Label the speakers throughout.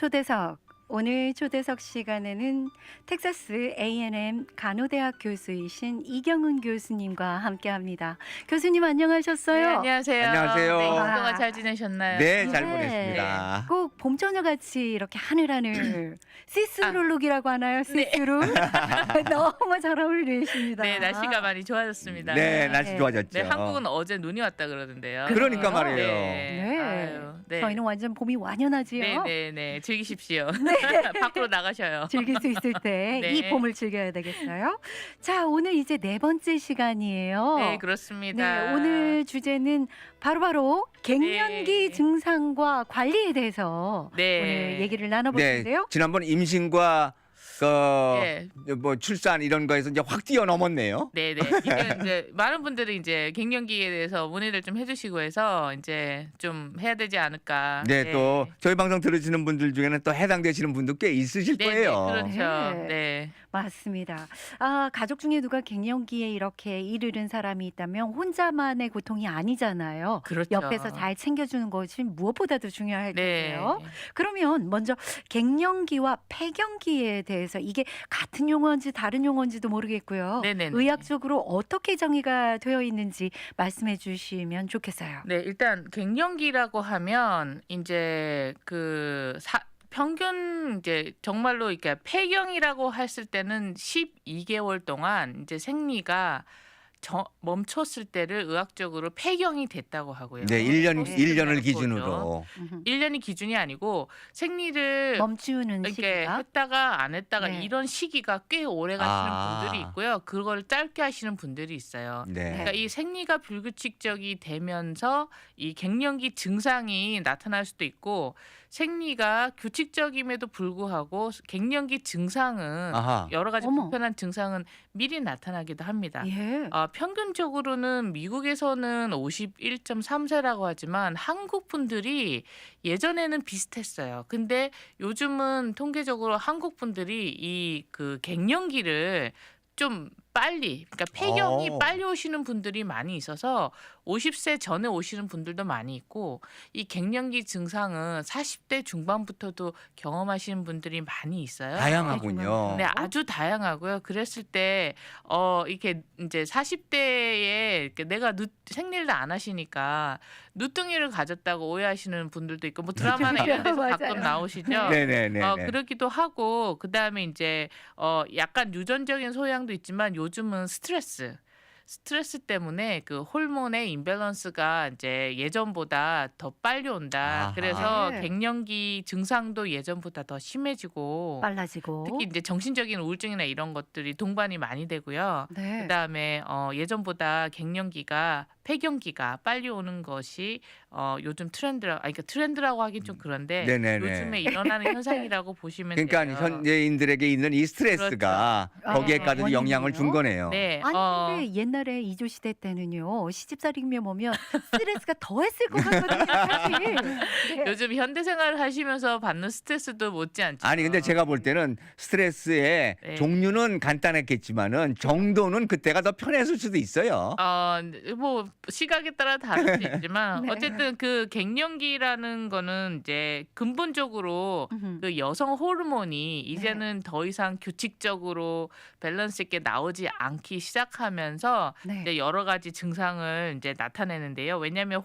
Speaker 1: 초대석. 오늘 초대석 시간에는 텍사스 A&M 간호대학 교수이신 이경은 교수님과 함께합니다. 교수님 안녕하셨어요?
Speaker 2: 네, 안녕하세요.
Speaker 3: 안녕하세요.
Speaker 2: 네,
Speaker 1: 와.
Speaker 2: 그동안 잘 지내셨나요?
Speaker 3: 네, 잘
Speaker 1: 네.
Speaker 3: 보냈습니다.
Speaker 1: 꼭 봄처녀같이 이렇게 하늘하늘 시스루룩이라고 하나요? 시스루? 너무 잘 어울리십니다.
Speaker 2: 네, 날씨가 많이 좋아졌습니다.
Speaker 3: 네, 날씨 좋아졌죠.
Speaker 2: 네, 한국은 어제 눈이 왔다 그러던데요.
Speaker 3: 그러니까
Speaker 1: 그래요?
Speaker 3: 말이에요.
Speaker 2: 네.
Speaker 1: 네.
Speaker 2: 아유, 네.
Speaker 1: 저희는 완전 봄이 완연하지요.
Speaker 2: 네, 즐기십시오. 밖으로 나가셔요.
Speaker 1: 즐길 수 있을 때 이
Speaker 2: 네.
Speaker 1: 봄을 즐겨야 되겠어요. 자, 오늘 이제 네 번째 시간이에요.
Speaker 2: 네, 그렇습니다.
Speaker 1: 네, 오늘 주제는 바로 갱년기
Speaker 2: 네.
Speaker 1: 증상과 관리에 대해서
Speaker 2: 네.
Speaker 1: 오늘 얘기를 나눠볼
Speaker 3: 네,
Speaker 1: 텐데요.
Speaker 3: 지난번 임신과
Speaker 2: 네.
Speaker 3: 뭐 출산 이런 거에서 이제 확 뛰어넘었네요.
Speaker 2: 네. 이게 이제 많은 분들이 이제 갱년기에 대해서 문의를 좀 해주시고 해서 이제 좀 해야 되지 않을까.
Speaker 3: 네, 또 저희 방송 들으시는 분들 중에는 또 해당되시는 분도 꽤 있으실 거예요.
Speaker 2: 그렇죠.
Speaker 1: 네.
Speaker 2: 네.
Speaker 1: 맞습니다. 아, 가족 중에 누가 갱년기에 이렇게 이르는 사람이 있다면 혼자만의 고통이 아니잖아요.
Speaker 2: 그렇죠.
Speaker 1: 옆에서 잘 챙겨주는 것이 무엇보다도 중요할
Speaker 2: 네.
Speaker 1: 텐데요. 그러면 먼저 갱년기와 폐경기에 대해서 이게 같은 용어인지 다른 용어인지도 모르겠고요.
Speaker 2: 네네네.
Speaker 1: 의학적으로 어떻게 정의가 되어 있는지 말씀해 주시면 좋겠어요.
Speaker 2: 네, 일단 갱년기라고 하면 이제 평균 이제 정말로 이렇게 폐경이라고 했을 때는 12개월 동안 이제 생리가 멈췄을 때를 의학적으로 폐경이 됐다고 하고요.
Speaker 3: 네, 1년
Speaker 1: 네.
Speaker 3: 1년을 기준으로.
Speaker 2: 1년이 기준이 아니고 생리를
Speaker 1: 멈추는
Speaker 2: 이렇게
Speaker 1: 시기가
Speaker 2: 했다가 안 했다가
Speaker 1: 네.
Speaker 2: 이런 시기가 꽤 오래 가시는
Speaker 3: 아.
Speaker 2: 분들이 있고요. 그걸 짧게 하시는 분들이 있어요.
Speaker 3: 네.
Speaker 2: 그러니까 이 생리가 불규칙적이 되면서 이 갱년기 증상이 나타날 수도 있고 생리가 규칙적임에도 불구하고 갱년기 증상은
Speaker 3: 아하.
Speaker 2: 여러 가지
Speaker 1: 어머.
Speaker 2: 불편한 증상은 미리 나타나기도 합니다.
Speaker 1: 예.
Speaker 2: 평균적으로는 미국에서는 51.3세라고 하지만 한국 분들이 예전에는 비슷했어요. 근데 요즘은 통계적으로 한국 분들이 이 갱년기를 좀 빨리, 그러니까 폐경이
Speaker 3: 오.
Speaker 2: 빨리 오시는 분들이 많이 있어서 50세 전에 오시는 분들도 많이 있고 이 갱년기 증상은 40대 중반부터도 경험하시는 분들이 많이 있어요.
Speaker 3: 다양하군요.
Speaker 2: 네, 아주 다양하고요. 그랬을 때 이렇게 이제 40대에 내가 생리를 안 하시니까 누뚱이를 가졌다고 오해하시는 분들도 있고 뭐 드라마나 이런 데서
Speaker 1: 맞아요.
Speaker 2: 가끔 나오시죠.
Speaker 3: 네네네.
Speaker 2: 그러기도 하고 그다음에 이제 약간 유전적인 소양도 있지만 요즘은 스트레스 때문에 그 호르몬의 임밸런스가 이제 예전보다 더 빨리 온다.
Speaker 3: 아하.
Speaker 2: 그래서
Speaker 1: 네.
Speaker 2: 갱년기 증상도 예전보다 더 심해지고
Speaker 1: 빨라지고.
Speaker 2: 특히 이제 정신적인 우울증이나 이런 것들이 동반이 많이 되고요.
Speaker 1: 네.
Speaker 2: 그다음에 예전보다 폐경기가 빨리 오는 것이 요즘 그러니까 트렌드라고 하긴 좀 그런데
Speaker 3: 네네네.
Speaker 2: 요즘에 일어나는 현상이라고 보시면
Speaker 3: 그러니까
Speaker 2: 돼요.
Speaker 3: 현대인들에게 있는 이 스트레스가
Speaker 1: 그렇죠.
Speaker 3: 거기에까지도
Speaker 1: 아,
Speaker 3: 영향을 준
Speaker 1: 원인이에요?
Speaker 3: 거네요.
Speaker 2: 네.
Speaker 1: 아니 근데 옛날에 이조 시대 때는요 시집살이면 오면 스트레스가 더했을 것 같거든요 사실. 네.
Speaker 2: 요즘 현대 생활을 하시면서 받는 스트레스도 못지않죠.
Speaker 3: 아니 근데 제가 볼 때는 스트레스의
Speaker 2: 네.
Speaker 3: 종류는 간단했겠지만은 정도는 그때가 더 편했을 수도 있어요.
Speaker 2: 뭐 시각에 따라 다를 수 있지만
Speaker 1: 네.
Speaker 2: 어쨌든 그 갱년기라는 거는 이제 근본적으로
Speaker 1: 음흠.
Speaker 2: 그 여성 호르몬이 이제는 더 이상 규칙적으로 밸런스 있게 나오지 않기 시작하면서
Speaker 1: 네.
Speaker 2: 이제 여러 가지 증상을 이제 나타내는데요. 왜냐하면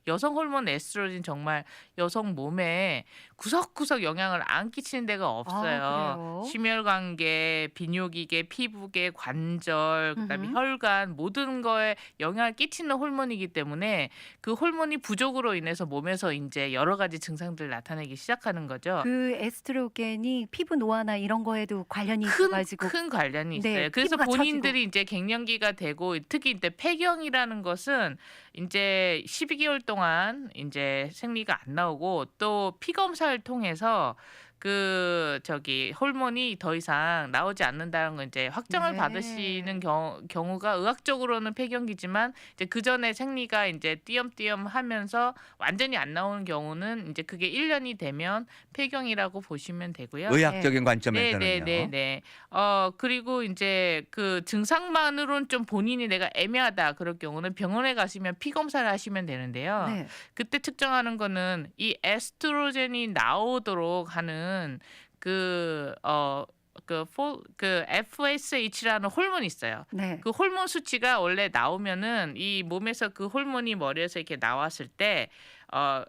Speaker 2: 여성 호르몬 에스트로겐 정말 여성 몸에 구석구석 영향을 안 끼치는 데가 없어요.
Speaker 1: 그래요?
Speaker 2: 심혈관계, 비뇨기계, 피부계, 관절, 그다음에
Speaker 1: 음흠.
Speaker 2: 혈관 모든 거에 영향을 끼치는 호르몬이기 때문에 그 호르몬이 부족으로 인해서 몸에서 이제 여러 가지 증상들을 나타내기 시작하는 거죠.
Speaker 1: 그 에스트로겐이 피부 노화나 이런 거에도 관련이 있어가지고
Speaker 2: 큰 관련이
Speaker 1: 네,
Speaker 2: 있어요. 그래서
Speaker 1: 피부가
Speaker 2: 본인들이 이제 갱년기가 되고 특히 이제 폐경이라는 것은 이제 12개월 동안 이제 생리가 안 나오고 또 피 검사를 통해서 그 저기 호르몬이 더 이상 나오지 않는다는 건 이제 확정을
Speaker 1: 네.
Speaker 2: 받으시는 경우가 의학적으로는 폐경기지만 이제 그 전에 생리가 이제 띄엄띄엄 하면서 완전히 안 나오는 경우는 이제 그게 1년이 되면 폐경이라고 보시면 되고요.
Speaker 3: 의학적인 관점에서는요.
Speaker 2: 네네네네. 그리고 이제 그 증상만으로는 좀 본인이 내가 애매하다 그럴 경우는 병원에 가시면 피 검사를 하시면 되는데요.
Speaker 1: 네.
Speaker 2: 그때 측정하는 거는 이 에스트로겐이 나오도록 하는 그 FSH라는 호르몬이 있어요.
Speaker 1: 네.
Speaker 2: 그 호르몬 수치가 원래 나오면은 이 몸에서 그 호르몬이 머리에서 이렇게 나왔을 때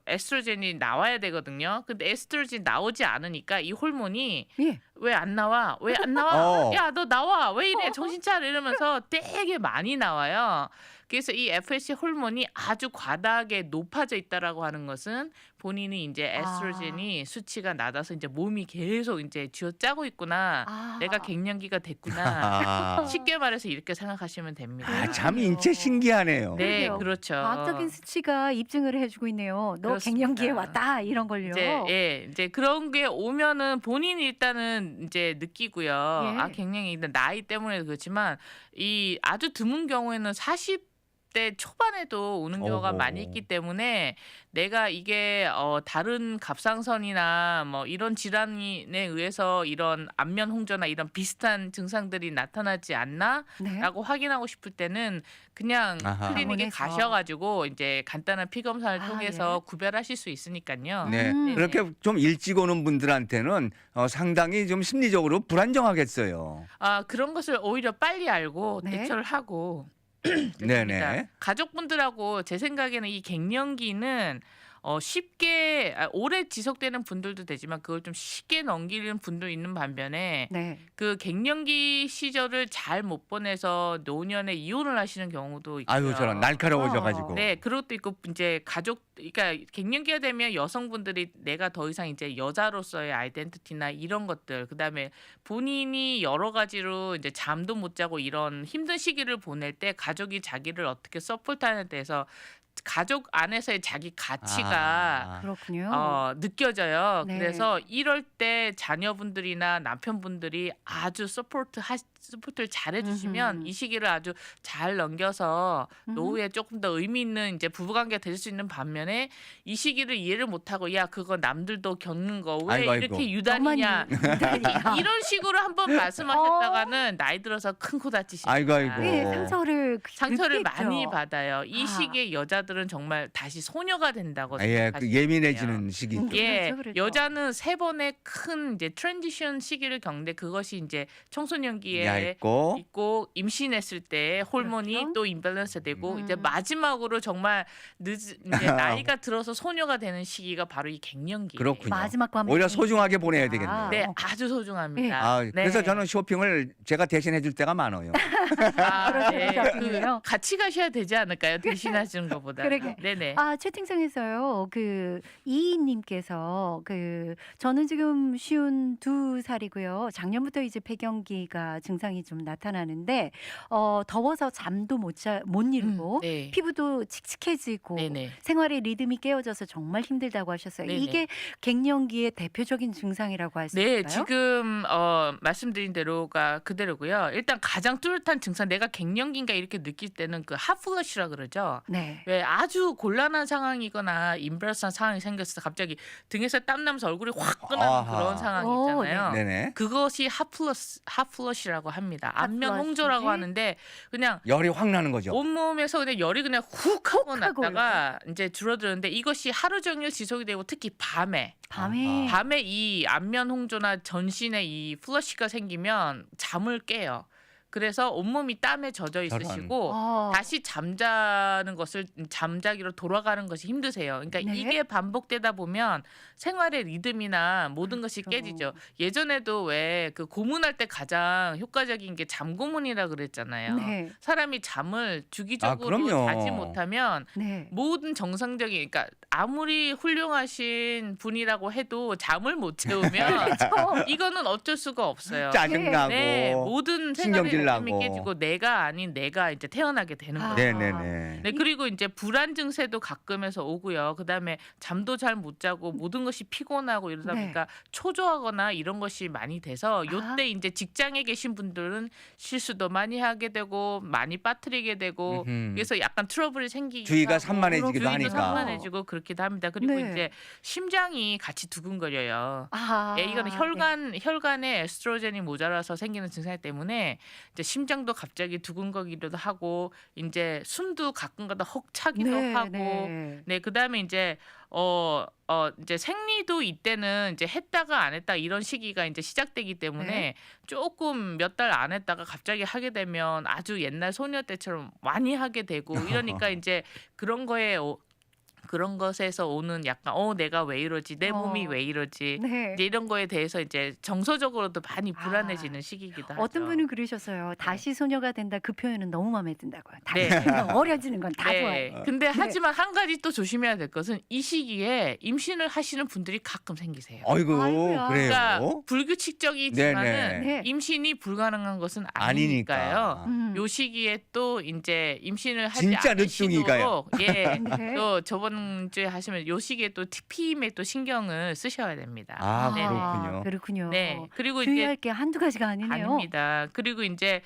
Speaker 2: 에스트로겐이 나와야 되거든요. 근데 에스트로겐이 나오지 않으니까 이 호르몬이
Speaker 1: 예.
Speaker 2: 왜 안 나와? 왜 안 나와?
Speaker 3: 어.
Speaker 2: 야, 너 나와. 왜 이래? 정신 차려 이러면서 되게 많이 나와요. 그래서 이 FSH 호르몬이 아주 과다하게 높아져 있다라고 하는 것은 본인이 이제 에스트로겐이 수치가 낮아서 이제 몸이 계속 이제 쥐어짜고 있구나.
Speaker 1: 아.
Speaker 2: 내가 갱년기가 됐구나.
Speaker 3: 아,
Speaker 2: 쉽게 말해서 이렇게 생각하시면 됩니다.
Speaker 3: 참 인체 신기하네요.
Speaker 2: 네,
Speaker 1: 그러게요.
Speaker 2: 그렇죠.
Speaker 1: 과학적인 수치가 입증을 해주고 있네요. 너
Speaker 2: 그렇습니다.
Speaker 1: 갱년기에 왔다 이런 걸요.
Speaker 2: 이제 그런 게 오면은 본인이 일단은 이제 느끼고요.
Speaker 1: 예.
Speaker 2: 아, 갱년기 일단 나이 때문에 그렇지만 이 아주 드문 경우에는 40대 초반에도 오는 경우가
Speaker 3: 어허.
Speaker 2: 많이 있기 때문에 내가 이게 다른 갑상선이나 뭐 이런 질환에 의해서 이런 안면 홍조나 이런 비슷한 증상들이 나타나지 않나라고
Speaker 1: 네.
Speaker 2: 확인하고 싶을 때는 그냥
Speaker 3: 아하.
Speaker 2: 클리닉에
Speaker 1: 병원에서.
Speaker 2: 가셔가지고 이제 간단한 피 검사를
Speaker 1: 아,
Speaker 2: 통해서 구별하실 수 있으니까요.
Speaker 3: 네,
Speaker 1: 음.
Speaker 3: 그렇게 좀 일찍 오는 분들한테는 상당히 좀 심리적으로 불안정하겠어요.
Speaker 2: 그런 것을 오히려 빨리 알고
Speaker 1: 네.
Speaker 2: 대처를 하고
Speaker 3: 네네.
Speaker 2: 가족분들하고 제 생각에는 이 갱년기는 쉽게 오래 지속되는 분들도 되지만 그걸 좀 쉽게 넘기는 분도 있는 반면에
Speaker 1: 네.
Speaker 2: 그 갱년기 시절을 잘 못 보내서 노년에 이혼을 하시는 경우도 있고요.
Speaker 3: 아유, 저런 날카로워져가지고.
Speaker 2: 네, 그것도 있고 이제 그러니까 갱년기가 되면 여성분들이 내가 더 이상 이제 여자로서의 아이덴티티나 이런 것들, 그다음에 본인이 여러 가지로 이제 잠도 못 자고 이런 힘든 시기를 보낼 때 가족이 자기를 어떻게 서포트하는 데서 가족 안에서의 자기 가치가
Speaker 1: 그렇군요.
Speaker 2: 느껴져요.
Speaker 1: 네.
Speaker 2: 그래서 이럴 때 자녀분들이나 남편분들이 아주 서포트를 잘 해주시면
Speaker 1: 음흠.
Speaker 2: 이 시기를 아주 잘 넘겨서
Speaker 1: 음흠.
Speaker 2: 노후에 조금 더 의미 있는 이제 부부관계가 될 수 있는 반면에 이 시기를 이해를 못하고 야 그거 남들도 겪는 거 왜
Speaker 3: 아이고,
Speaker 2: 이렇게
Speaker 3: 아이고.
Speaker 2: 유단이냐
Speaker 1: 유단이야.
Speaker 2: 이런 식으로 한번 말씀하셨다가는 나이 들어서 큰 코 다치십니다.
Speaker 3: 아이고, 아이고.
Speaker 1: 네, 상처를
Speaker 2: 상처를
Speaker 1: 느끼죠.
Speaker 2: 많이 받아요. 이
Speaker 1: 아.
Speaker 2: 시기에 여자들은 정말 다시 소녀가 된다고
Speaker 3: 예, 그
Speaker 2: 생각하시면 돼요.
Speaker 3: 예민해지는 시기죠.
Speaker 2: 예,
Speaker 1: 그렇죠.
Speaker 2: 여자는 3번의 큰 이제 트랜지션 시기를 겪는데 그것이 이제 청소년기에
Speaker 3: 얇고
Speaker 2: 있고 임신했을 때 호르몬이
Speaker 1: 그렇죠.
Speaker 2: 또 임밸런스 되고
Speaker 1: 음.
Speaker 2: 이제 마지막으로 정말 이제 나이가 들어서 소녀가 되는 시기가 바로 이 갱년기예요.
Speaker 3: 그렇군요.
Speaker 1: 마지막 과
Speaker 3: 오히려 소중하게 보내야 되겠네요.
Speaker 2: 네, 아주 소중합니다.
Speaker 3: 아,
Speaker 2: 네.
Speaker 3: 그래서 저는 쇼핑을 제가 대신 해줄 때가 많아요.
Speaker 2: 네.
Speaker 1: 그러시군요.
Speaker 2: 같이 가셔야 되지 않을까요? 대신하시는 것보다.
Speaker 1: 그러게.
Speaker 2: 네네.
Speaker 1: 채팅창에서요. 이인님께서 저는 지금 52살이고요. 작년부터 이제 폐경기가 증상이 좀 나타나는데 더워서 잠도 못 이루고
Speaker 2: 네.
Speaker 1: 피부도 칙칙해지고
Speaker 2: 네네.
Speaker 1: 생활의 리듬이 깨어져서 정말 힘들다고 하셨어요.
Speaker 2: 네네.
Speaker 1: 이게 갱년기의 대표적인 증상이라고 할 수
Speaker 2: 네,
Speaker 1: 있을까요?
Speaker 2: 지금 말씀드린 대로가 그대로고요. 일단 가장 뚜렷한 증상, 내가 갱년기인가 이렇게 느낄 때는 그 핫플러시라 그러죠.
Speaker 1: 네.
Speaker 2: 왜 아주 곤란한 상황이거나 임벌스한 상황이 생겼을 때 갑자기 등에서 땀 나면서 얼굴이 확 끈하는
Speaker 3: 아하.
Speaker 2: 그런 상황이
Speaker 1: 오,
Speaker 2: 있잖아요.
Speaker 3: 네네.
Speaker 2: 그것이 핫플러시라고 합니다. 안면
Speaker 1: 핫플러시.
Speaker 2: 홍조라고 하는데 그냥
Speaker 3: 열이 확 나는 거죠.
Speaker 2: 온몸에서 그냥 열이 그냥 훅 하고
Speaker 1: 훅 하고
Speaker 2: 났다가 이제 줄어드는데 이것이 하루 종일 지속이 되고 특히 밤에
Speaker 1: 밤에
Speaker 2: 이 안면 홍조나 전신에 이 플러시가 생기면 잠을 깨요. 그래서 온몸이 땀에 젖어 있으시고 다시 잠자기로 돌아가는 것이 힘드세요. 그러니까
Speaker 1: 네.
Speaker 2: 이게 반복되다 보면 생활의 리듬이나 모든 것이
Speaker 1: 그렇죠.
Speaker 2: 깨지죠. 예전에도 왜 그 고문할 때 가장 효과적인 게 잠고문이라 그랬잖아요.
Speaker 1: 네.
Speaker 2: 사람이 잠을 주기적으로
Speaker 3: 그럼요.
Speaker 2: 자지 못하면
Speaker 1: 네.
Speaker 2: 모든 정상적인 그러니까 아무리 훌륭하신 분이라고 해도 잠을 못 채우면 이거는 어쩔 수가 없어요.
Speaker 3: 짜증나고
Speaker 2: 네, 모든 생활의
Speaker 3: 신경질
Speaker 2: 리듬이
Speaker 3: 나고.
Speaker 2: 깨지고 내가 아닌 내가 이제 태어나게 되는
Speaker 1: 아.
Speaker 2: 거죠.
Speaker 3: 네네네.
Speaker 2: 네, 그리고 이제 불안 증세도 가끔해서 오고요. 그다음에 잠도 잘 못 자고 모든 것이 피곤하고 이러다
Speaker 1: 네.
Speaker 2: 보니까 초조하거나 이런 것이 많이 돼서
Speaker 1: 아.
Speaker 2: 요때 이제 직장에 계신 분들은 실수도 많이 하게 되고 많이 빠뜨리게 되고
Speaker 3: 음흠.
Speaker 2: 그래서 약간 트러블이 생기기도
Speaker 3: 주의가
Speaker 2: 하고
Speaker 3: 산만해지기도
Speaker 2: 주의도
Speaker 3: 하니까.
Speaker 2: 산만해지고 그렇기도 합니다. 그리고
Speaker 1: 네.
Speaker 2: 이제 심장이 같이 두근거려요.
Speaker 1: 아,
Speaker 2: 예, 이거는
Speaker 1: 네.
Speaker 2: 혈관에 에스트로겐이 모자라서 생기는 증상 때문에 이제 심장도 갑자기 두근거리기도 하고 이제 숨도 가끔가다 헉 차기도
Speaker 1: 네,
Speaker 2: 하고
Speaker 1: 네.
Speaker 2: 네, 그다음에 이제 이제 생리도 이때는 이제 했다가 안 했다 이런 시기가 이제 시작되기 때문에
Speaker 1: 네.
Speaker 2: 조금 몇 달 안 했다가 갑자기 하게 되면 아주 옛날 소녀 때처럼 많이 하게 되고 이러니까 이제 그런 거에 그런 것에서 오는 약간 내가 왜 이러지? 내 몸이
Speaker 1: 어.
Speaker 2: 왜 이러지?
Speaker 1: 네.
Speaker 2: 이제 이런 거에 대해서 이제 정서적으로도 많이
Speaker 1: 아.
Speaker 2: 불안해지는 시기이기도 하죠.
Speaker 1: 어떤 분은 그러셨어요. 다시 소녀가 된다 그 표현은 너무 마음에 든다고요. 다시
Speaker 2: 네.
Speaker 1: 소녀 어려지는 건 다
Speaker 2: 네.
Speaker 1: 좋아요.
Speaker 2: 근데
Speaker 1: 네.
Speaker 2: 하지만 한 가지 또 조심해야 될 것은 이 시기에 임신을 하시는 분들이 가끔 생기세요.
Speaker 3: 어이구
Speaker 1: 아이고야.
Speaker 2: 그러니까
Speaker 3: 그래요?
Speaker 2: 불규칙적이지만은
Speaker 3: 네네.
Speaker 1: 네.
Speaker 2: 임신이 불가능한 것은 아니니까요.
Speaker 3: 아니니까.
Speaker 2: 요 시기에 또 이제 임신을 하지
Speaker 3: 진짜
Speaker 2: 않은
Speaker 3: 늦둥이가요.
Speaker 2: 시도로 예.
Speaker 1: 네.
Speaker 2: 또 저번 주에 하시면 요 시기에 또 피임에 또 신경을 쓰셔야 됩니다.
Speaker 3: 아,
Speaker 2: 네네.
Speaker 3: 그렇군요.
Speaker 1: 그렇군요.
Speaker 2: 네. 그리고
Speaker 1: 주의할
Speaker 2: 이제
Speaker 1: 게 한두 가지가 아니네요.
Speaker 2: 아닙니다. 그리고 이제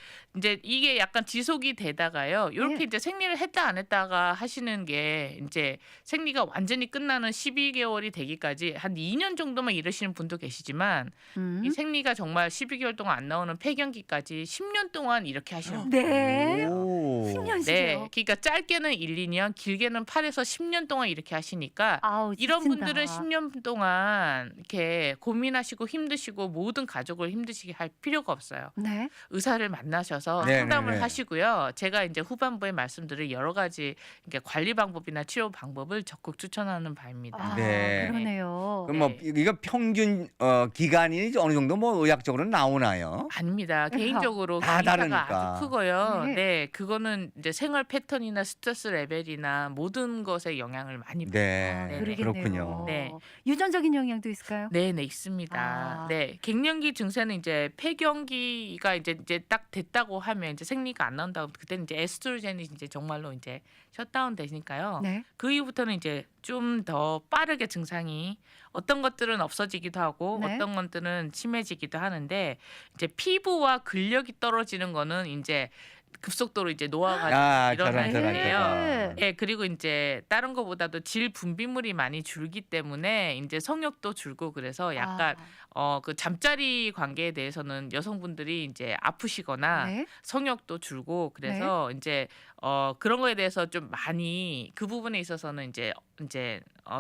Speaker 2: 이게 약간 지속이 되다가요. 요렇게
Speaker 1: 네.
Speaker 2: 이제 생리를 했다 안 했다가 하시는 게 이제 생리가 완전히 끝나는 12개월이 되기까지 한 2년 정도만 이러시는 분도 계시지만 이 생리가 정말 12개월 동안 안 나오는 폐경기까지 10년 동안 이렇게 하시는 분들.
Speaker 1: 네.
Speaker 3: 오.
Speaker 1: 10년씩이요.
Speaker 2: 네. 그러니까 짧게는 1, 2년, 길게는 8에서 10년 동안 이렇게 하시니까
Speaker 1: 아우,
Speaker 2: 이런
Speaker 1: 지친다.
Speaker 2: 분들은 10년 동안 이렇게 고민하시고 힘드시고 모든 가족을 힘드시게 할 필요가 없어요.
Speaker 1: 네.
Speaker 2: 의사를 만나셔서
Speaker 3: 네,
Speaker 2: 상담을
Speaker 3: 네, 네.
Speaker 2: 하시고요. 제가 이제 후반부에 말씀드릴 여러 가지 이렇게 관리 방법이나 치료 방법을 적극 추천하는 바입니다.
Speaker 1: 아,
Speaker 3: 네.
Speaker 1: 그러네요.
Speaker 3: 그럼 뭐
Speaker 2: 네.
Speaker 3: 이거 평균 기간이 어느 정도 뭐 의학적으로 나오나요?
Speaker 2: 아닙니다. 개인적으로
Speaker 3: 다
Speaker 2: 개인차가
Speaker 3: 다르니까.
Speaker 2: 아주 크고요.
Speaker 1: 네.
Speaker 2: 네, 그거는 이제 생활 패턴이나 스트레스 레벨이나 모든 것에 영향을 많이 받아요.
Speaker 3: 네.
Speaker 2: 네네.
Speaker 1: 그러겠네요.
Speaker 3: 그렇군요.
Speaker 2: 네.
Speaker 1: 유전적인 영향도 있을까요?
Speaker 2: 네, 있습니다.
Speaker 1: 아.
Speaker 2: 네, 갱년기 증세는 이제 폐경기가 이제 딱 됐다고 하면 이제 생리가 안 나온다고 그때는 이제 에스트로겐이 이제 정말로 이제 셧다운 되니까요.
Speaker 1: 네.
Speaker 2: 그 이후부터는 이제 좀 더 빠르게 증상이 어떤 것들은 없어지기도 하고
Speaker 1: 네.
Speaker 2: 어떤 것들은 심해지기도 하는데 이제 피부와 근력이 떨어지는 거는 이제 급속도로 이제 노화가
Speaker 3: 아,
Speaker 2: 일어나는데요.
Speaker 3: 저런.
Speaker 2: 예, 그리고 이제 다른 것보다도 질 분비물이 많이 줄기 때문에 이제 성욕도 줄고 그래서 약간 그 잠자리 관계에 대해서는 여성분들이 이제 아프시거나
Speaker 1: 네.
Speaker 2: 성욕도 줄고 그래서 이제 그런 거에 대해서 좀 많이 그 부분에 있어서는 이제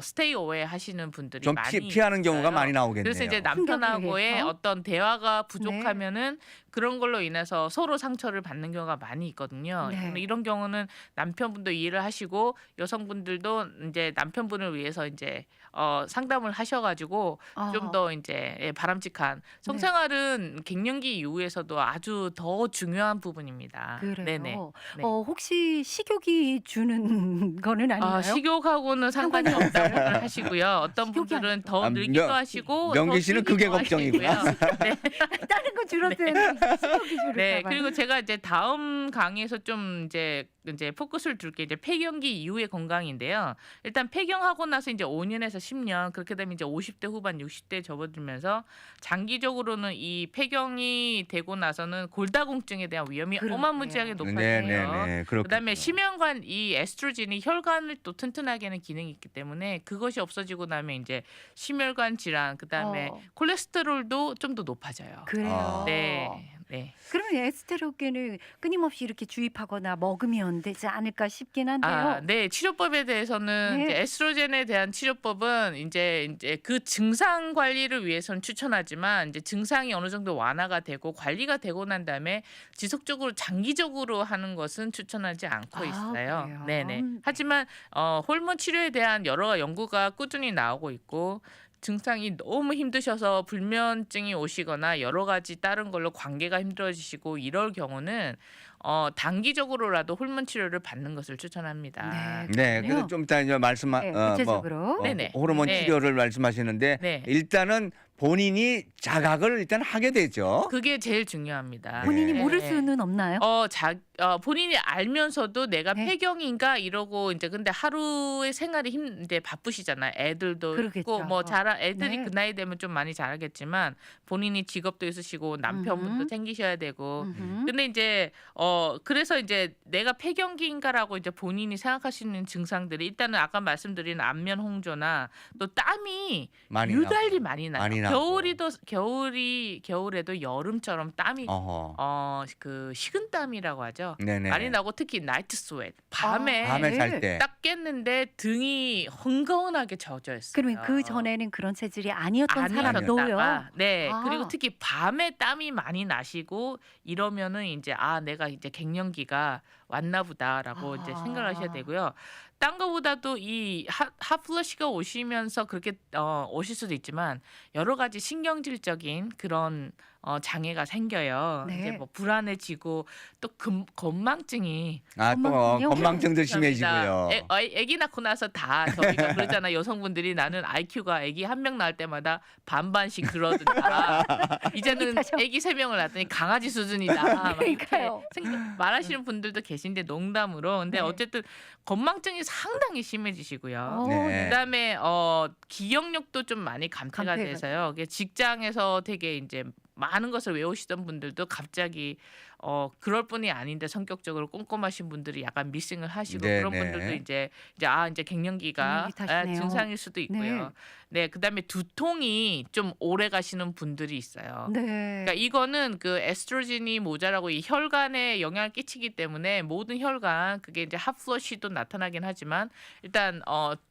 Speaker 2: 스테이 어웨이 하시는 분들이
Speaker 3: 좀
Speaker 2: 많이
Speaker 3: 피하는 경우가
Speaker 2: 있어요.
Speaker 3: 많이 나오겠네요.
Speaker 2: 그래서 이제 남편하고의
Speaker 1: 생각에
Speaker 2: 어떤 대화가 부족하면은 그런 걸로 인해서 서로 상처를 받는 경우가 많이 있거든요.
Speaker 1: 네.
Speaker 2: 이런 경우는 남편분도 이해를 하시고 여성분들도 이제 남편분을 위해서 이제 상담을 하셔가지고 좀 더 이제 바람직한 성생활은 갱년기 이후에서도 아주 더 중요한 부분입니다.
Speaker 1: 그래요.
Speaker 2: 네네. 네.
Speaker 1: 혹시 식욕이 주는 거는 아닌가요?
Speaker 2: 식욕하고는 상관이
Speaker 1: 상관이
Speaker 2: 없다고
Speaker 1: 없어요?
Speaker 2: 생각을 하시고요. 어떤
Speaker 1: 식욕이
Speaker 2: 분들은 더
Speaker 3: 아,
Speaker 2: 늘기도
Speaker 3: 명-
Speaker 2: 하시고
Speaker 3: 명기
Speaker 2: 더
Speaker 3: 씨는
Speaker 2: 줄기도
Speaker 3: 그게 걱정이구나.
Speaker 2: 하시고요. 네.
Speaker 1: 다른 거 줄었대요. 식욕이 줄을까
Speaker 2: 네,
Speaker 1: 봐.
Speaker 2: 그리고 제가 이제 다음 강의에서 좀 이제 포커스를 둘게 이제 폐경기 이후의 건강인데요. 일단 폐경하고 나서 이제 5년에서 10년 그렇게 되면 이제 50대 후반 60대에 접어들면서 장기적으로는 이 폐경이 되고 나서는 골다공증에 대한 위험이
Speaker 1: 그러게요.
Speaker 2: 어마무지하게 높아져요.
Speaker 3: 네네네.
Speaker 2: 그다음에 심혈관 이 에스트로겐이 혈관을 또 튼튼하게 하는 기능이 있기 때문에 그것이 없어지고 나면 이제 심혈관 질환 그다음에 콜레스테롤도 좀 더 높아져요.
Speaker 1: 그래요.
Speaker 2: 네. 네.
Speaker 1: 그러면 에스테로겐을 끊임없이 이렇게 주입하거나 먹으면 되지 않을까 싶긴 한데요.
Speaker 2: 네. 치료법에 대해서는
Speaker 1: 네.
Speaker 2: 이제 에스트로겐에 대한 치료법은 이제 그 증상 관리를 위해서는 추천하지만 이제 증상이 어느 정도 완화가 되고 관리가 되고 난 다음에 지속적으로 장기적으로 하는 것은 추천하지 않고 있어요.
Speaker 1: 그래요?
Speaker 2: 네네.
Speaker 1: 네.
Speaker 2: 하지만 호르몬 치료에 대한 여러 연구가 꾸준히 나오고 있고 증상이 너무 힘드셔서 불면증이 오시거나 여러 가지 다른 걸로 관계가 힘들어지시고 이럴 경우는 단기적으로라도 호르몬 치료를 받는 것을 추천합니다.
Speaker 3: 네,
Speaker 1: 그렇군요.
Speaker 3: 그래서 좀 이따 이제
Speaker 1: 네, 구체적으로.
Speaker 2: 네네.
Speaker 3: 호르몬
Speaker 2: 네.
Speaker 3: 치료를 말씀하시는데
Speaker 2: 네.
Speaker 3: 일단은 본인이 자각을 일단 하게 되죠.
Speaker 2: 그게 제일 중요합니다.
Speaker 1: 본인이
Speaker 3: 네.
Speaker 1: 모를 수는 없나요?
Speaker 2: 본인이 알면서도 내가
Speaker 1: 네.
Speaker 2: 폐경인가 이러고 이제 근데 하루의 생활이 이제 바쁘시잖아요. 애들도
Speaker 1: 그러겠죠.
Speaker 2: 있고 뭐 애들이
Speaker 1: 네.
Speaker 2: 그 나이 되면 좀 많이 자라겠지만 본인이 직업도 있으시고 남편분도
Speaker 1: 음흠.
Speaker 2: 챙기셔야 되고
Speaker 1: 음흠.
Speaker 2: 근데 이제 그래서 이제 내가 폐경기인가라고 이제 본인이 생각하시는 증상들이 일단은 아까 말씀드린 안면 홍조나 또 땀이
Speaker 3: 많이
Speaker 2: 유달리
Speaker 3: 나고.
Speaker 2: 많이 나요.
Speaker 3: 많이 나고.
Speaker 2: 겨울에도 여름처럼 땀이
Speaker 3: 어허.
Speaker 2: 그 식은땀이라고 하죠.
Speaker 3: 네네.
Speaker 2: 많이 나고 특히 나이트 스웨트 밤에
Speaker 3: 밤에
Speaker 1: 네.
Speaker 3: 잘 때.
Speaker 2: 딱 깼는데 등이 흥건하게 젖어 있어요.
Speaker 1: 그러면 그 전에는 그런 체질이 아니었던 사람도요.
Speaker 2: 아니었다가 네
Speaker 1: 아.
Speaker 2: 그리고 특히 밤에 땀이 많이 나시고 이러면은 이제 내가 이제 갱년기가 왔나 보다라고 이제 생각하셔야 되고요. 딴 거보다도 이 핫플러시가 오시면서 그렇게 오실 수도 있지만 여러 가지 신경질적인 그런 장애가 생겨요.
Speaker 1: 네.
Speaker 2: 이제 뭐 불안해지고 또 건망증이
Speaker 3: 또
Speaker 1: 건망증이요?
Speaker 3: 건망증도 심해지고요.
Speaker 2: 애기 낳고 나서 다 저희가 그러잖아. 여성분들이 나는 IQ가 애기 한 명 낳을 때마다 반반씩 그러든가 이제는
Speaker 1: 비슷하죠?
Speaker 2: 애기 3명을 낳았더니 강아지 수준이다. 막 이렇게
Speaker 1: 그러니까요.
Speaker 2: 말하시는 분들도 계신데 농담으로. 근데
Speaker 1: 네.
Speaker 2: 어쨌든 건망증이 상당히 심해지시고요.
Speaker 3: 네.
Speaker 2: 그다음에 기억력도 좀 많이 감퇴가
Speaker 1: 감퇴가
Speaker 2: 돼서요. 이게 직장에서 되게 이제 많은 것을 외우시던 분들도 갑자기 그럴 뿐이 아닌데 성격적으로 꼼꼼하신 분들이 약간 미싱을 하시고
Speaker 3: 네,
Speaker 2: 그런
Speaker 3: 네.
Speaker 2: 분들도 이제 이제 갱년기가
Speaker 1: 갱년기 탓이네요.
Speaker 2: 증상일 수도 있고요. 네, 그다음에 두통이 좀 오래 가시는 분들이 있어요.
Speaker 1: 네.
Speaker 2: 그러니까 이거는 그 에스트로겐이 모자라고 이 혈관에 영향을 끼치기 때문에 모든 혈관 그게 이제 핫플러시도 나타나긴 하지만 일단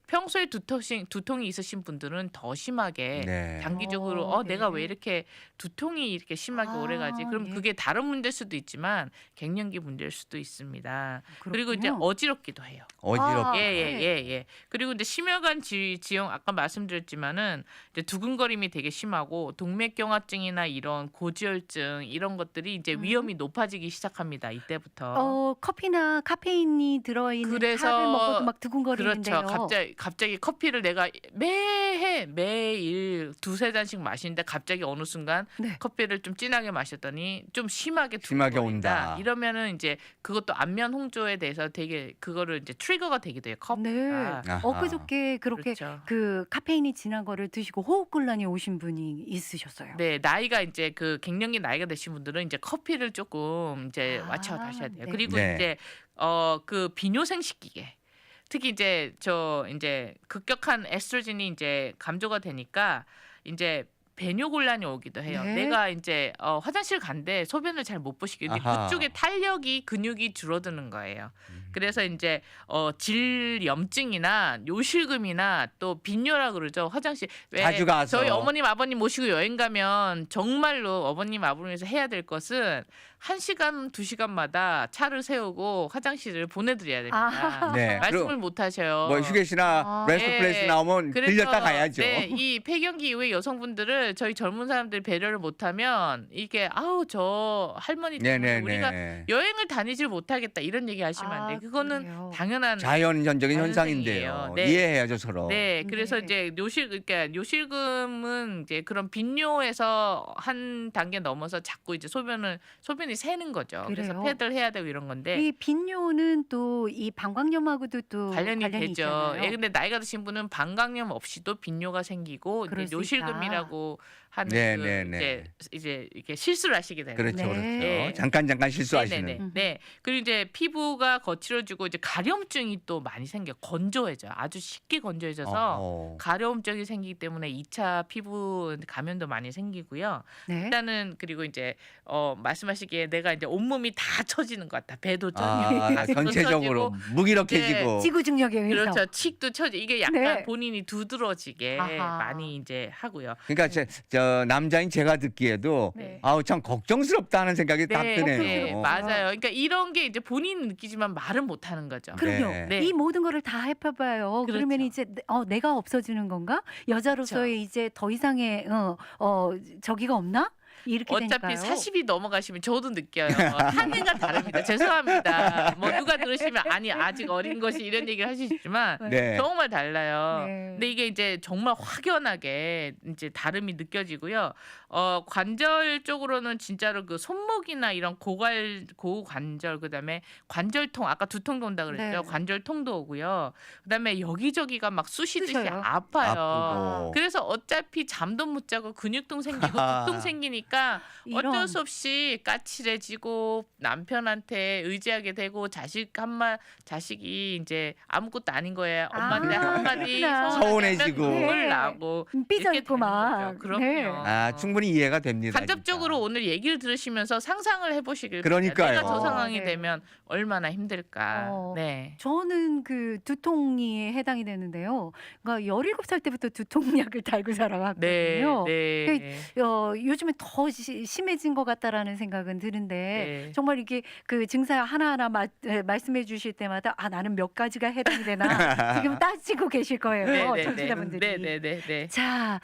Speaker 2: 평소에 두통이 있으신 분들은 더 심하게
Speaker 3: 네.
Speaker 2: 장기적으로
Speaker 1: 네.
Speaker 2: 내가 왜 이렇게 두통이 이렇게 심하게 오래 가지? 그럼
Speaker 1: 예.
Speaker 2: 그게 다른 문제일 수도 있지만 갱년기 문제일 수도 있습니다. 그리고 이제
Speaker 1: 그렇군요.
Speaker 2: 어지럽기도 해요.
Speaker 3: 어지럽고.
Speaker 2: 예. 그리고 이제 심혈관 지형 아까 말씀드렸지만은 이제 두근거림이 되게 심하고 동맥경화증이나 이런 고지혈증 이런 것들이 이제 위험이 높아지기 시작합니다. 이때부터.
Speaker 1: 커피나 카페인이 들어있는
Speaker 2: 그래서
Speaker 1: 차를 먹어도 막 두근거리는데요.
Speaker 2: 그렇죠. 갑자기 커피를 내가 매일 두세 잔씩 마시는데 갑자기 어느 순간
Speaker 1: 네.
Speaker 2: 커피를 좀 진하게 마셨더니 좀 심하게
Speaker 3: 심하게
Speaker 2: 두근거린다.
Speaker 3: 온다.
Speaker 2: 이러면은 이제 그것도 안면 홍조에 대해서 되게 그거를 이제 트리거가 되기도 해요. 커피가.
Speaker 1: 네.
Speaker 3: 아하.
Speaker 1: 엊그저께 그렇게
Speaker 2: 그렇죠.
Speaker 1: 그 카페인이 진한 거를 드시고 호흡곤란이 오신 분이 있으셨어요.
Speaker 2: 네, 나이가 이제 그 갱년기 나이가 되신 분들은 이제 커피를 조금 이제
Speaker 1: 아,
Speaker 2: 왓츠아웃 하셔야 돼요.
Speaker 1: 네.
Speaker 2: 그리고
Speaker 3: 네.
Speaker 2: 이제 그 비뇨생식기계 특히 이제 이제 급격한 에스트로겐이 이제 감조가 되니까 이제 배뇨곤란이 오기도 해요.
Speaker 1: 네.
Speaker 2: 내가 이제 화장실 간데 소변을 잘 못 보시게 근데
Speaker 3: 아하.
Speaker 2: 그쪽에 탄력이 근육이 줄어드는 거예요. 그래서 이제 질염증이나 요실금이나 또 빈뇨라 그러죠. 화장실 왜
Speaker 3: 자주 가서.
Speaker 2: 저희 어머님 아버님 모시고 여행 가면 정말로 어머님 아버님에서 해야 될 것은 1시간 2시간마다 차를 세우고 화장실을 보내드려야 됩니다.
Speaker 1: 아하.
Speaker 3: 네.
Speaker 2: 말씀을
Speaker 3: 그리고
Speaker 2: 못 하셔요.
Speaker 3: 뭐 휴게실이나
Speaker 1: 아.
Speaker 3: 레스토 플레이스 나오면
Speaker 2: 그래서
Speaker 3: 들렸다 가야죠.
Speaker 2: 네, 이 폐경기 이후에 여성분들을 저희 젊은 사람들이 배려를 못하면 이게 저 할머니 때문에 우리가
Speaker 3: 네네네.
Speaker 2: 여행을 다니질 못하겠다 이런 얘기 하시면 안 돼요. 그거는
Speaker 1: 그래요.
Speaker 2: 당연한
Speaker 3: 자연적인
Speaker 2: 자연생이에요.
Speaker 3: 현상인데요.
Speaker 2: 네.
Speaker 3: 이해해야죠 서로.
Speaker 2: 네, 그래서
Speaker 1: 네.
Speaker 2: 이제 그러니까 요실금은 이제 그런 빈뇨에서 한 단계 넘어서 자꾸 이제 소변이 새는 거죠. 그래서
Speaker 1: 그래요?
Speaker 2: 패드를 해야 되고 이런 건데
Speaker 1: 이 빈뇨는 또 이 방광염하고도 또
Speaker 2: 관련이 되죠.
Speaker 1: 있잖아요.
Speaker 2: 근데 나이가 드신 분은 방광염 없이도 빈뇨가 생기고
Speaker 1: 그럴
Speaker 2: 이제
Speaker 1: 수
Speaker 2: 요실금이라고 하는
Speaker 3: 네,
Speaker 2: 그
Speaker 3: 네, 네.
Speaker 2: 이제 이렇게 실수를 하시게 되는
Speaker 3: 그렇죠,
Speaker 1: 네.
Speaker 3: 그렇죠.
Speaker 2: 네.
Speaker 3: 잠깐 실수하시는.
Speaker 2: 네네네. 네. 그리고 이제 피부가 거칠어지고 이제 가려움증이 또 많이 생겨 건조해져요. 아주 쉽게 건조해져서
Speaker 3: 어허.
Speaker 2: 가려움증이 생기기 때문에 2차 피부 감염도 많이 생기고요.
Speaker 1: 네.
Speaker 2: 일단은 그리고 이제 말씀하시기에 내가 이제 온몸이 다 처지는 것 같다. 배도 처지고 가슴도
Speaker 3: 전체적으로
Speaker 2: 처지고
Speaker 3: 무기력해지고.
Speaker 1: 지구중력에 의해서.
Speaker 2: 그렇죠. 칙도 처지. 이게 약간
Speaker 1: 네.
Speaker 2: 본인이 두드러지게
Speaker 1: 아하.
Speaker 2: 많이 이제 하고요.
Speaker 3: 그러니까 저 남자인 제가 듣기에도
Speaker 2: 네.
Speaker 3: 아우 참 걱정스럽다는 생각이 딱 드네요.
Speaker 2: 네, 맞아요. 그러니까 이런 게 이제 본인은 느끼지만 말은 못 하는 거죠.
Speaker 1: 그럼요.
Speaker 3: 네.
Speaker 2: 네.
Speaker 1: 이 모든 거를 다 해봐봐요.
Speaker 2: 그렇죠.
Speaker 1: 그러면 이제 내가 없어지는 건가? 여자로서의 이제 더 이상의 저기가 없나? 이렇게
Speaker 2: 어차피
Speaker 1: 되니까요.
Speaker 2: 40이 넘어가시면 저도 느껴요. 한 해가 다릅니다. 죄송합니다. 뭐 누가 들으시면 아니 아직 어린 것이 이런 얘기를 하실 수 있지만
Speaker 3: 네.
Speaker 2: 정말 달라요.
Speaker 1: 네.
Speaker 2: 근데 이게 이제 정말 확연하게 이제 다름이 느껴지고요. 관절 쪽으로는 진짜로 그 손목이나 이런 고관절 그다음에 관절통 아까 두통 돈다 그랬죠.
Speaker 1: 네.
Speaker 2: 관절통도 오고요. 그다음에 여기저기가 막 쑤시듯이
Speaker 1: 쑤셔요.
Speaker 2: 아파요.
Speaker 3: 아프고.
Speaker 2: 그래서 어차피 잠도 못 자고 근육통 생기고 두통 생기니까 어쩔
Speaker 1: 이런.
Speaker 2: 수 없이 까칠해지고 남편한테 의지하게 되고 자식이 이제 아무것도 아닌 거예요. 엄마한테
Speaker 1: 아,
Speaker 2: 한마디
Speaker 1: 그렇구나.
Speaker 3: 서운해지고.
Speaker 2: 눈물
Speaker 1: 네.
Speaker 2: 나고
Speaker 1: 삐져
Speaker 2: 이렇게
Speaker 1: 있고
Speaker 2: 되는
Speaker 1: 막.
Speaker 2: 거죠. 그럼요.
Speaker 1: 네.
Speaker 3: 아, 충분히 이해가 됩니다.
Speaker 2: 간접적으로
Speaker 3: 진짜.
Speaker 2: 오늘 얘기를 들으시면서 상상을 해보시길 바랍니다.
Speaker 3: 그러니까요.
Speaker 2: 내가 저 상황이
Speaker 1: 네.
Speaker 2: 되면 얼마나 힘들까.
Speaker 1: 어.
Speaker 2: 네.
Speaker 1: 저는 그 두통이 해당이 되는데요. 그러니까 17살 때부터 두통약을 달고
Speaker 2: 네,
Speaker 1: 살아왔거든요.
Speaker 2: 네,
Speaker 1: 요즘에 더 심해진 것 같다라는 생각은 드는데
Speaker 2: 네.
Speaker 1: 정말 이게 그 증상 하나하나 말씀해 주실 때마다 아 나는 몇 가지가 해당이 되나 지금 따지고 계실 거예요. 청취자분들이.
Speaker 2: 네.
Speaker 1: 자,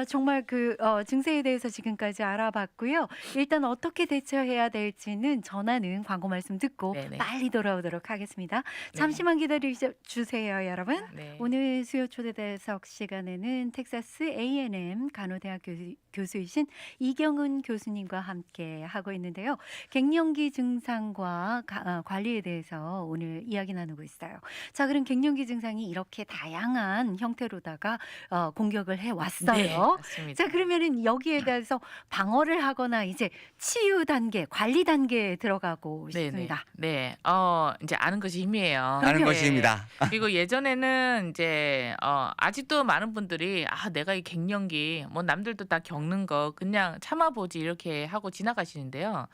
Speaker 1: 정말 그 증세에 대해서 지금까지 알아봤고요. 일단 어떻게 대처해야 될지는 전하는 광고 말씀 듣고
Speaker 2: 네네.
Speaker 1: 빨리 돌아오도록 하겠습니다. 잠시만 기다려 주세요, 여러분.
Speaker 2: 네.
Speaker 1: 오늘 수요 초대석 시간에는 텍사스 A&M 간호대학 교수이신 이경은 교수님과 함께 하고 있는데요. 갱년기 증상과 관리에 대해서 오늘 이야기 나누고 있어요. 자, 그럼 갱년기 증상이 이렇게 다양한 형태로다가 공격을
Speaker 2: 네,
Speaker 1: 해왔어요.
Speaker 2: 맞습니다.
Speaker 1: 자, 그러면은 여기에 대해서 방어를 하거나 이제 치유 단계, 관리 단계에 들어가고 싶습니다.
Speaker 2: 네. 이제 아는 것이 힘이에요.
Speaker 3: 아는
Speaker 2: 네.
Speaker 3: 것입니다.
Speaker 2: 그리고 예전에는 이제 아직도 많은 분들이 내가 이 갱년기 뭐 남들도 다 겪는 거 그냥 참아보지 이렇게 하고 지나가시는데요.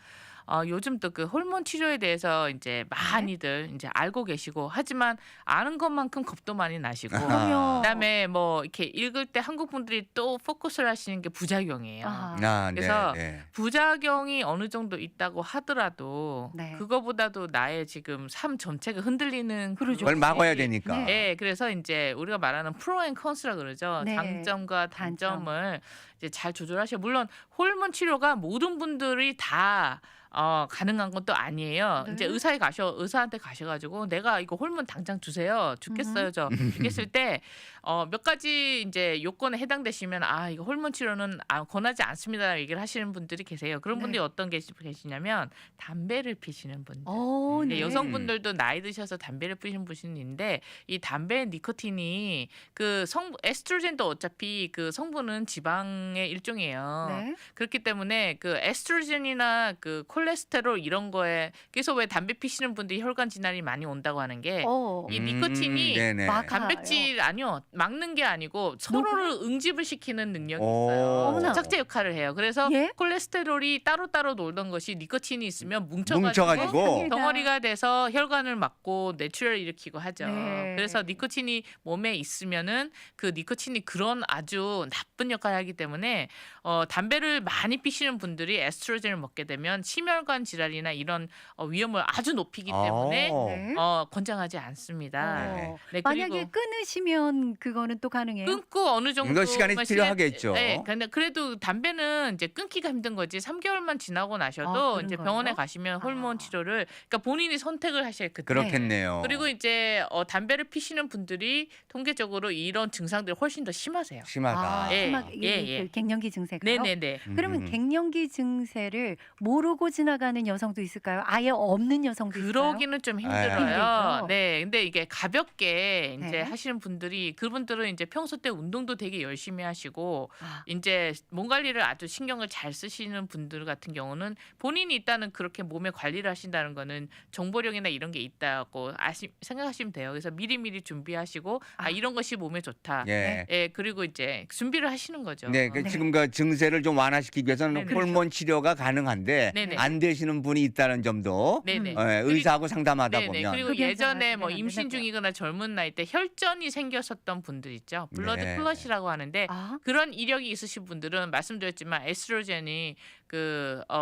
Speaker 2: 요즘 또 그 호르몬 치료에 대해서 이제 많이들 이제 알고 계시고 하지만 아는 것만큼 겁도 많이 나시고
Speaker 1: 그럼요.
Speaker 2: 그다음에 뭐 이렇게 읽을 때 한국 분들이 또 포커스를 하시는 게 부작용이에요.
Speaker 1: 아하.
Speaker 3: 아,
Speaker 2: 그래서
Speaker 3: 네.
Speaker 2: 부작용이 어느 정도 있다고 하더라도
Speaker 1: 네.
Speaker 2: 그거보다도 나의 지금 삶 전체가 흔들리는
Speaker 1: 그러죠.
Speaker 3: 그걸 막아야
Speaker 2: 그것이-
Speaker 3: 되니까.
Speaker 1: 네.
Speaker 2: 네, 그래서 이제 우리가 말하는 프로 앤 컨스라 그러죠.
Speaker 1: 네.
Speaker 2: 장점과
Speaker 1: 단점.
Speaker 2: 단점을 이제 잘 조절하셔. 물론 호르몬 치료가 모든 분들이 다 가능한 것도 아니에요.
Speaker 1: 네.
Speaker 2: 이제 의사한테 가셔가지고 내가 이거 호르몬 당장 주세요. 죽겠어요, 저. 죽겠을 때 몇 가지 이제 요건에 해당되시면 이거 호르몬 치료는 권하지 않습니다. 얘기를 하시는 분들이 계세요. 그런
Speaker 1: 네.
Speaker 2: 분들이 어떤 계시냐면 담배를 피시는 분들.
Speaker 1: 네.
Speaker 2: 네, 여성분들도 나이 드셔서 담배를 피시는 분이 있는데 이 담배 니코틴이 그 에스트로겐도 어차피 그 성분은 지방의 일종이에요.
Speaker 1: 네.
Speaker 2: 그렇기 때문에 그 에스트로겐이나 그 콜레스테롤 이런 거에 그래서 왜 담배 피시는 분들이 혈관 질환이 많이 온다고 하는 게 이 니코틴이
Speaker 3: 네네.
Speaker 1: 막-
Speaker 2: 단백질 아니요 막는 게 아니고 서로를 응집을 시키는 능력이
Speaker 3: 오.
Speaker 2: 있어요.
Speaker 1: 어머나.
Speaker 2: 착제 역할을 해요. 그래서
Speaker 1: 예?
Speaker 2: 콜레스테롤이 따로따로 놀던 것이 니코틴이 있으면 뭉쳐가지고
Speaker 3: 뭉쳐가지고
Speaker 2: 덩어리가 돼서 혈관을 막고 뇌출혈을 일으키고 하죠.
Speaker 1: 네.
Speaker 2: 그래서 니코틴이 몸에 있으면은 그 니코틴이 그런 아주 나쁜 역할을 하기 때문에 담배를 많이 피시는 분들이 에스트로겐을 먹게 되면 심혈관 질환이나 이런 위험을 아주 높이기 때문에
Speaker 1: 네.
Speaker 2: 권장하지 않습니다.
Speaker 1: 어,
Speaker 2: 네,
Speaker 1: 만약에
Speaker 2: 그리고
Speaker 1: 끊으시면 그거는 또 가능해요?
Speaker 2: 끊고 어느 정도
Speaker 3: 이거 시간이 필요하겠죠.
Speaker 2: 네, 근데 그래도 담배는 이제 끊기가 힘든 거지. 3개월만 지나고 나셔도
Speaker 1: 그런
Speaker 2: 이제
Speaker 1: 거예요?
Speaker 2: 병원에 가시면 호르몬
Speaker 1: 아.
Speaker 2: 치료를 그러니까 본인이 선택을 하셔야 그
Speaker 3: 그렇겠네요.
Speaker 2: 그리고 이제 담배를 피시는 분들이 통계적으로 이런 증상들이 훨씬 더 심하세요.
Speaker 3: 심하다.
Speaker 2: 예,
Speaker 1: 심하게
Speaker 2: 예.
Speaker 1: 그 갱년기 증세가요?
Speaker 2: 네네네.
Speaker 1: 그러면 갱년기 증세를 모르고 지나가는 여성도 있을까요? 아예 없는 여성도 있을까요?
Speaker 2: 그러기는 좀 힘들어요.
Speaker 1: 힘들죠.
Speaker 2: 네, 근데 이게 가볍게 이제
Speaker 1: 네.
Speaker 2: 하시는 분들이 그분들은 이제 평소 때 운동도 되게 열심히 하시고
Speaker 1: 아,
Speaker 2: 이제 몸 관리를 아주 신경을 잘 쓰시는 분들 같은 경우는 본인이 일단은 그렇게 몸에 관리를 하신다는 거는 정보력이나 이런 게 있다고 생각하시면 돼요. 그래서 미리미리 준비하시고 이런 것이 몸에 좋다.
Speaker 3: 예.
Speaker 2: 예, 그리고 이제 준비를 하시는 거죠.
Speaker 3: 네, 그 지금 그 증세를 좀 완화시키기 위해서는
Speaker 2: 네네.
Speaker 3: 호르몬 치료가 가능한데
Speaker 2: 네네.
Speaker 3: 안 되시는 분이 있다는 점도
Speaker 2: 네네.
Speaker 3: 의사하고 상담하다
Speaker 2: 네네.
Speaker 3: 보면
Speaker 2: 그리고
Speaker 1: 흡연자가
Speaker 2: 예전에 뭐
Speaker 1: 되면 안
Speaker 2: 임신
Speaker 1: 된다고요.
Speaker 2: 중이거나 젊은 나이 때 혈전이 생겼었던 분들 있죠. 블러드
Speaker 3: 네.
Speaker 2: 클럿이라고 하는데
Speaker 1: 아,
Speaker 2: 그런 이력이 있으신 분들은 말씀드렸지만 에스트로겐이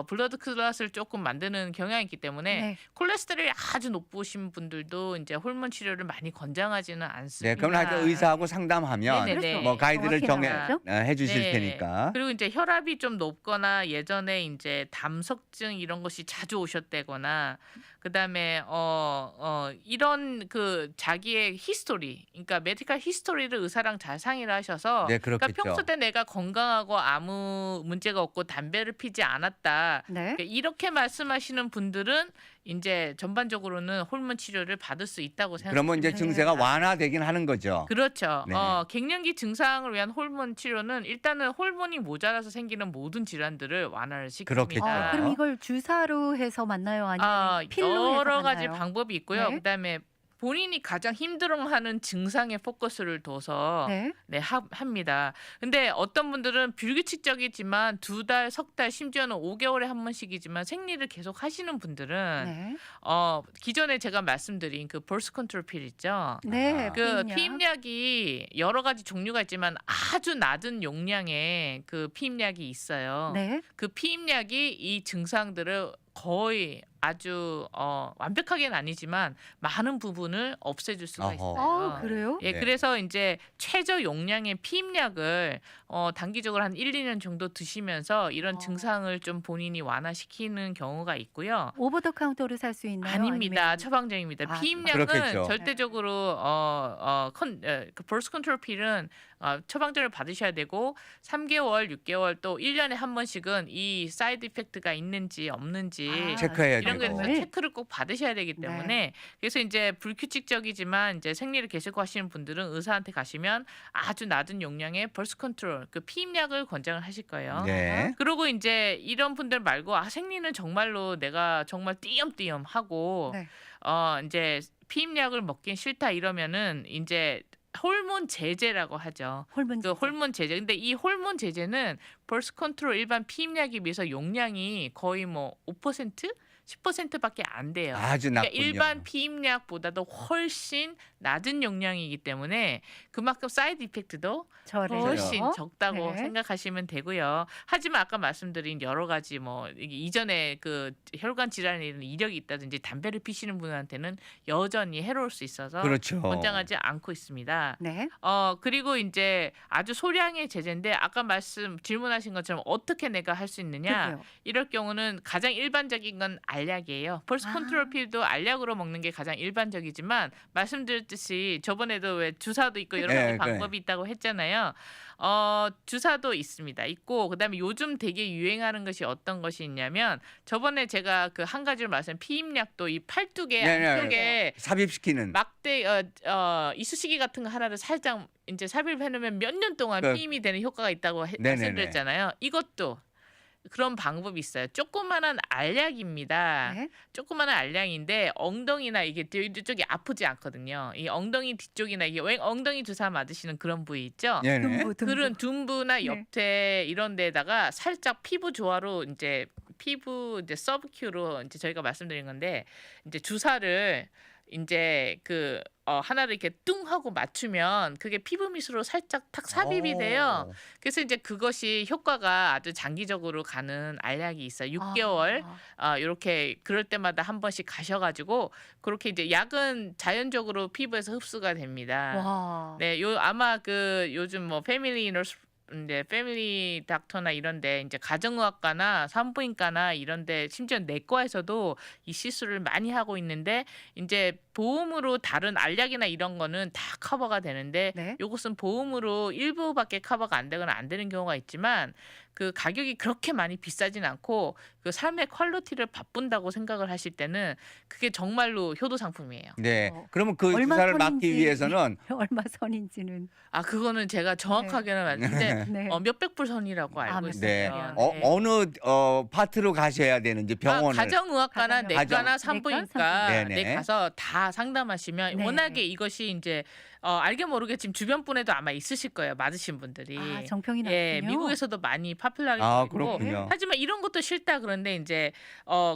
Speaker 2: 블러드 클럿을 조금 만드는 경향이 있기 때문에
Speaker 1: 네.
Speaker 2: 콜레스테롤이 아주 높으신 분들도 이제 호르몬 치료를 많이 권장하지는
Speaker 3: 네,
Speaker 2: 않습니다.
Speaker 3: 그럼 하여튼 의사하고 상담하면
Speaker 2: 네네네.
Speaker 3: 뭐 가이드를
Speaker 1: 정확히
Speaker 3: 정해
Speaker 1: 나가죠?
Speaker 3: 해주실
Speaker 2: 네.
Speaker 3: 테니까.
Speaker 2: 그리고 이제 혈압이 좀 높거나 예전에 이제 담석증 이런 것이 자주 오셨다거나 그다음에 이런 그 자기의 히스토리, 그러니까 메디컬 히스토리를 의사랑 잘 상의를 하셔서
Speaker 3: 네,
Speaker 2: 그러니까
Speaker 3: 그렇겠죠.
Speaker 2: 평소 때 내가 건강하고 아무 문제가 없고 담배를 피지 않았다.
Speaker 1: 네.
Speaker 2: 그러니까 이렇게 말씀하시는 분들은 이제 전반적으로는 호르몬 치료를 받을 수 있다고
Speaker 3: 그러면 이제
Speaker 2: 생각합니다.
Speaker 3: 증세가 완화되긴 하는 거죠.
Speaker 2: 그렇죠.
Speaker 3: 네.
Speaker 2: 갱년기 증상을 위한 호르몬 치료는 일단은 호르몬이 모자라서 생기는 모든 질환들을 완화를
Speaker 3: 그렇겠죠.
Speaker 2: 시킵니다.
Speaker 1: 그럼 이걸 주사로 해서 맞나요? 아니면 필로 해서
Speaker 2: 여러 가지
Speaker 1: 맞나요?
Speaker 2: 방법이 있고요.
Speaker 1: 네.
Speaker 2: 그다음에 본인이 가장 힘들어하는 증상에 포커스를 둬서
Speaker 1: 네.
Speaker 2: 합니다. 근데 어떤 분들은 불규칙적이지만 2달, 석 달, 심지어는 5개월에 한 번씩이지만 생리를 계속 하시는 분들은
Speaker 1: 네.
Speaker 2: 기존에 제가 말씀드린 그 벌스 컨트롤 필 있죠.
Speaker 1: 네.
Speaker 2: 그
Speaker 1: 피임약.
Speaker 2: 피임약이 여러 가지 종류가 있지만 아주 낮은 용량의 그 피임약이 있어요.
Speaker 1: 네.
Speaker 2: 그 피임약이 이 증상들을 거의 아주 완벽하게는 아니지만 많은 부분을 없애줄 수가
Speaker 3: 어허.
Speaker 2: 있어요.
Speaker 1: 그래요?
Speaker 2: 예,
Speaker 3: 네.
Speaker 2: 그래서 이제 최저 용량의 피임약을 단기적으로 한 1, 2년 정도 드시면서 이런 증상을 좀 본인이 완화시키는 경우가 있고요.
Speaker 1: 오버 더 카운터로 살 수 있나요?
Speaker 2: 아닙니다.
Speaker 1: 아니면
Speaker 2: 처방전입니다.
Speaker 1: 아,
Speaker 2: 피임약은
Speaker 3: 그렇겠죠.
Speaker 2: 절대적으로 그 벌스 컨트롤 필은 처방전을 받으셔야 되고 3개월, 6개월 또 1년에 한 번씩은 이 사이드 이펙트가 있는지 없는지
Speaker 3: 체크해야
Speaker 2: 이런
Speaker 3: 되고.
Speaker 2: 거에서
Speaker 1: 네.
Speaker 2: 체크를 꼭 받으셔야 되기 때문에 그래서 이제 불규칙적이지만 이제 생리를 계속 하시는 분들은 의사한테 가시면 아주 낮은 용량의 벌스 컨트롤 그 피임약을 권장을 하실 거예요.
Speaker 3: 네.
Speaker 2: 그리고 이제 이런 분들 말고 생리는 정말로 내가 정말 띄엄띄엄 하고
Speaker 1: 네.
Speaker 2: 이제 피임약을 먹긴 싫다 이러면은 이제 호르몬 제제라고 하죠.
Speaker 1: 호르몬
Speaker 2: 그 호르몬 제제. 근데 이 호르몬 제제는 벌스 컨트롤 일반 피임약에 비해서 용량이 거의 뭐 5%? 10%밖에 안 돼요.
Speaker 3: 아주
Speaker 2: 그러니까
Speaker 3: 낮군요.
Speaker 2: 일반 피임약보다도 훨씬 낮은 용량이기 때문에 그만큼 사이드 이펙트도
Speaker 1: 저래요.
Speaker 2: 훨씬 적다고
Speaker 1: 네.
Speaker 2: 생각하시면 되고요. 하지만 아까 말씀드린 여러 가지 뭐 이전에 그 혈관 질환에 이런 이력이 있다든지 담배를 피시는 분한테는 여전히 해로울 수 있어서
Speaker 3: 그렇죠.
Speaker 2: 권장하지 않고 있습니다.
Speaker 1: 네.
Speaker 2: 그리고 이제 아주 소량의 제제인데 아까 질문하신 것처럼 어떻게 내가 할 수 있느냐?
Speaker 1: 그래요.
Speaker 2: 이럴 경우는 가장 일반적인 건 알약이에요. 벌스
Speaker 1: 아.
Speaker 2: 컨트롤 필도 알약으로 먹는 게 가장 일반적이지만 말씀드렸듯이 저번에도 왜 주사도 있고 여러 가지
Speaker 3: 네,
Speaker 2: 방법이 있다고 했잖아요. 주사도 있습니다. 있고 그다음에 요즘 되게 유행하는 것이 어떤 것이 있냐면 저번에 제가 그 한 가지를 피임약도 이 팔뚝에
Speaker 3: 네, 네.
Speaker 2: 안쪽에
Speaker 3: 삽입시키는.
Speaker 2: 막대 이쑤시개 같은 거 하나를 살짝 이제 삽입을 해놓으면 몇 년 동안
Speaker 3: 그-
Speaker 2: 피임이 되는 효과가 있다고
Speaker 3: 네네네.
Speaker 2: 말씀드렸잖아요. 이것도 그런 방법이 있어요. 조그마한 알약입니다.
Speaker 1: 네.
Speaker 2: 조그마한 알약인데 엉덩이나 이게 뒤쪽이 아프지 않거든요. 이 엉덩이 뒤쪽이나 이게 엉덩이 주사 맞으시는 그런 부위 있죠.
Speaker 3: 네네.
Speaker 1: 듬부.
Speaker 2: 그런 둔부나
Speaker 1: 네.
Speaker 2: 옆에 이런 데다가 살짝 피부 조화로 이제 피부 이제 서브큐로 이제 저희가 말씀드린 건데 이제 주사를 이제 그 하나를 이렇게 뚱 하고 맞추면 그게 피부 밑으로 살짝 탁 삽입이 돼요. 그래서 이제 그것이 효과가 아주 장기적으로 가는 알약이 있어요. 6개월 이렇게 그럴 때마다 한 번씩 가셔가지고 그렇게 이제 약은 자연적으로 피부에서 흡수가 됩니다.
Speaker 1: 와.
Speaker 2: 네, 아마 그 요즘 뭐 패밀리 너스 이제 패밀리 닥터나 이런데 이제 가정의학과나 산부인과나 이런데 심지어 내과에서도 이 시술을 많이 하고 있는데 이제 보험으로 다른 알약이나 이런 거는 다 커버가 되는데
Speaker 1: 네.
Speaker 2: 요것은 보험으로 일부밖에 커버가 안 되거나 안 되는 경우가 있지만 그 가격이 그렇게 많이 비싸진 않고 그 삶의 퀄리티를 바꾼다고 생각을 하실 때는 그게 정말로 효도 상품이에요.
Speaker 3: 네.
Speaker 1: 어.
Speaker 3: 그러면 그
Speaker 1: 얼마
Speaker 3: 주사를 막기
Speaker 1: 선인지.
Speaker 3: 위해서는
Speaker 1: 얼마 선인지는.
Speaker 2: 그거는 제가 정확하게는 알는데
Speaker 1: 네.
Speaker 2: 몇백 불 선이라고 알고
Speaker 1: 몇
Speaker 2: 있어요.
Speaker 3: 네.
Speaker 1: 네.
Speaker 3: 어느 파트로 가셔야 되는지 병원을.
Speaker 2: 가정의학과나
Speaker 1: 가정의학과.
Speaker 2: 내과나
Speaker 1: 가정-
Speaker 2: 산부인과
Speaker 3: 내과,
Speaker 2: 네
Speaker 3: 네네.
Speaker 2: 가서 다 상담하시면
Speaker 1: 네.
Speaker 2: 워낙에 이것이 이제 알게 모르게 지금 주변 분에도 아마 있으실 거예요. 맞으신 분들이.
Speaker 1: 정평이 났군요.
Speaker 2: 예, 미국에서도 많이 파퓰러하게
Speaker 3: 아,
Speaker 2: 되고
Speaker 3: 그렇군요.
Speaker 2: 하지만 이런 것도 싫다 그런데 이제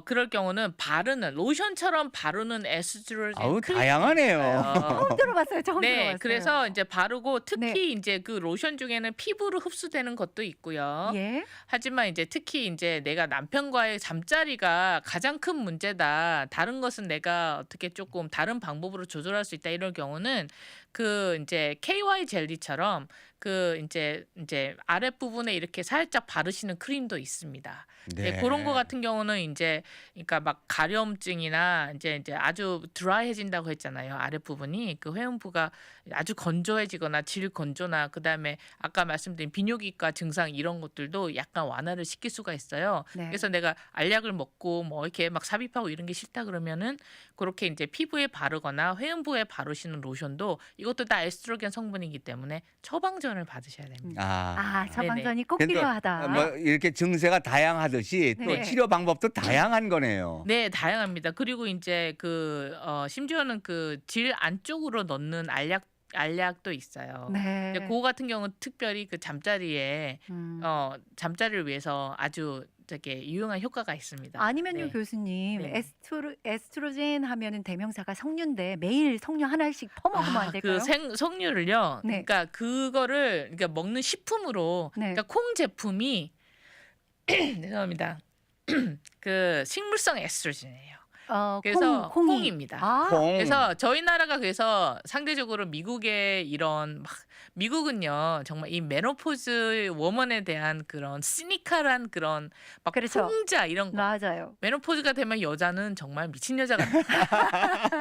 Speaker 2: 그럴 경우는 바르는 로션처럼 바르는 에스트로겐
Speaker 3: 아우,
Speaker 2: 크림이
Speaker 3: 다양하네요.
Speaker 2: 있어요.
Speaker 1: 처음 들어봤어요. 처음
Speaker 2: 네,
Speaker 1: 들어봤어요.
Speaker 2: 그래서 이제 바르고 특히
Speaker 1: 네.
Speaker 2: 이제 그 로션 중에는 피부로 흡수되는 것도 있고요.
Speaker 1: 예.
Speaker 2: 하지만 이제 특히 이제 내가 남편과의 잠자리가 가장 큰 문제다. 다른 것은 내가 어떻게 조금 다른 방법으로 조절할 수 있다. 이럴 경우는 그 이제 KY 젤리처럼 그 이제 아랫부분에 이렇게 살짝 바르시는 크림도 있습니다. 네, 그런 거 같은 경우는 이제 그러니까 막 가려움증이나 이제 아주 드라이해진다고 했잖아요. 아랫부분이 그 회음부가 아주 건조해지거나 질 건조나 그다음에 아까 말씀드린 비뇨기과 증상 이런 것들도 약간 완화를 시킬 수가 있어요.
Speaker 1: 네.
Speaker 2: 그래서 내가 알약을 먹고 뭐 이렇게 막 삽입하고 이런 게 싫다 그러면은 그렇게 이제 피부에 바르거나 회음부에 바르시는 로션도 이것도 다 에스트로겐 성분이기 때문에 처방전을 받으셔야 됩니다.
Speaker 1: 아,
Speaker 3: 아.
Speaker 1: 처방전이 꼭
Speaker 3: 근데
Speaker 1: 필요하다.
Speaker 3: 뭐 이렇게 증세가 다양하듯이 또
Speaker 1: 네.
Speaker 3: 치료 방법도 다양한 거네요.
Speaker 2: 네, 다양합니다. 그리고 이제 심지어는 그 질 안쪽으로 넣는 알약도 있어요.
Speaker 1: 네.
Speaker 2: 이제 그거 같은 경우는 특별히 그 잠자리에
Speaker 1: 음.
Speaker 2: 잠자리를 위해서 아주 되게 유용한 효과가 있습니다.
Speaker 1: 아니면요,
Speaker 2: 네.
Speaker 1: 교수님,
Speaker 2: 네.
Speaker 1: 에스트로겐 하면은 대명사가 석류인데 매일 석류 하나씩 퍼먹으면 안 될까요?
Speaker 2: 그 석류를요.
Speaker 1: 네.
Speaker 2: 그러니까 그거를 그러니까 먹는 식품으로
Speaker 1: 네.
Speaker 2: 그러니까 콩 제품이 죄송합니다. 그 식물성 에스트로겐이에요. 그래서
Speaker 1: 콩이.
Speaker 2: 콩입니다.
Speaker 1: 아,
Speaker 3: 콩.
Speaker 2: 그래서 저희 나라가 그래서 상대적으로 미국의 이런 미국은요 정말 이 메노포즈 워먼에 대한 그런 시니컬한 그런 막
Speaker 1: 그렇죠.
Speaker 2: 풍자 이런 거
Speaker 1: 맞아요.
Speaker 2: 메노포즈가 되면 여자는 정말 미친 여자가 돼요.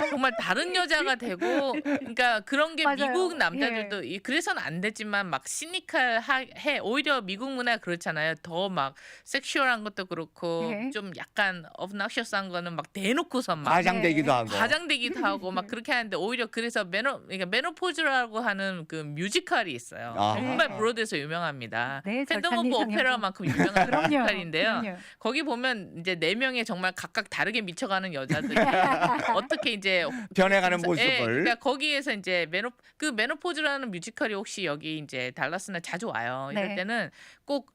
Speaker 2: 정말 다른 여자가 되고 그러니까 그런 게
Speaker 1: 맞아요.
Speaker 2: 미국 남자들도 그래서는 안 되지만 막 시니컬해 오히려 미국 문화 그렇잖아요. 더 막 섹슈얼한 것도 그렇고
Speaker 1: 예.
Speaker 2: 좀 약간 obnoxious한 거는 막 대놓고서 막
Speaker 3: 과장되기도 하고.
Speaker 2: 과장되기도 하고 막 그렇게 하는데 오히려 그래서 그러니까 메노포즈라고 하는 그 뮤지컬이 있어요.
Speaker 3: 아하.
Speaker 2: 정말 브로드에서 유명합니다.
Speaker 1: 네,
Speaker 2: 팬덤
Speaker 1: 절찬리
Speaker 2: 오브 오페라만큼 유명한
Speaker 1: 그럼요.
Speaker 2: 뮤지컬인데요.
Speaker 1: 그럼요.
Speaker 2: 거기 보면 이제 네 명의 정말 각각 다르게 미쳐가는 여자들이 어떻게 이제
Speaker 3: 변해가는
Speaker 2: 예,
Speaker 3: 모습을.
Speaker 2: 그러니까 거기에서 이제 메노포즈라는 뮤지컬이 혹시 여기 이제 달라스나 자주 와요. 이럴
Speaker 1: 네.
Speaker 2: 때는 꼭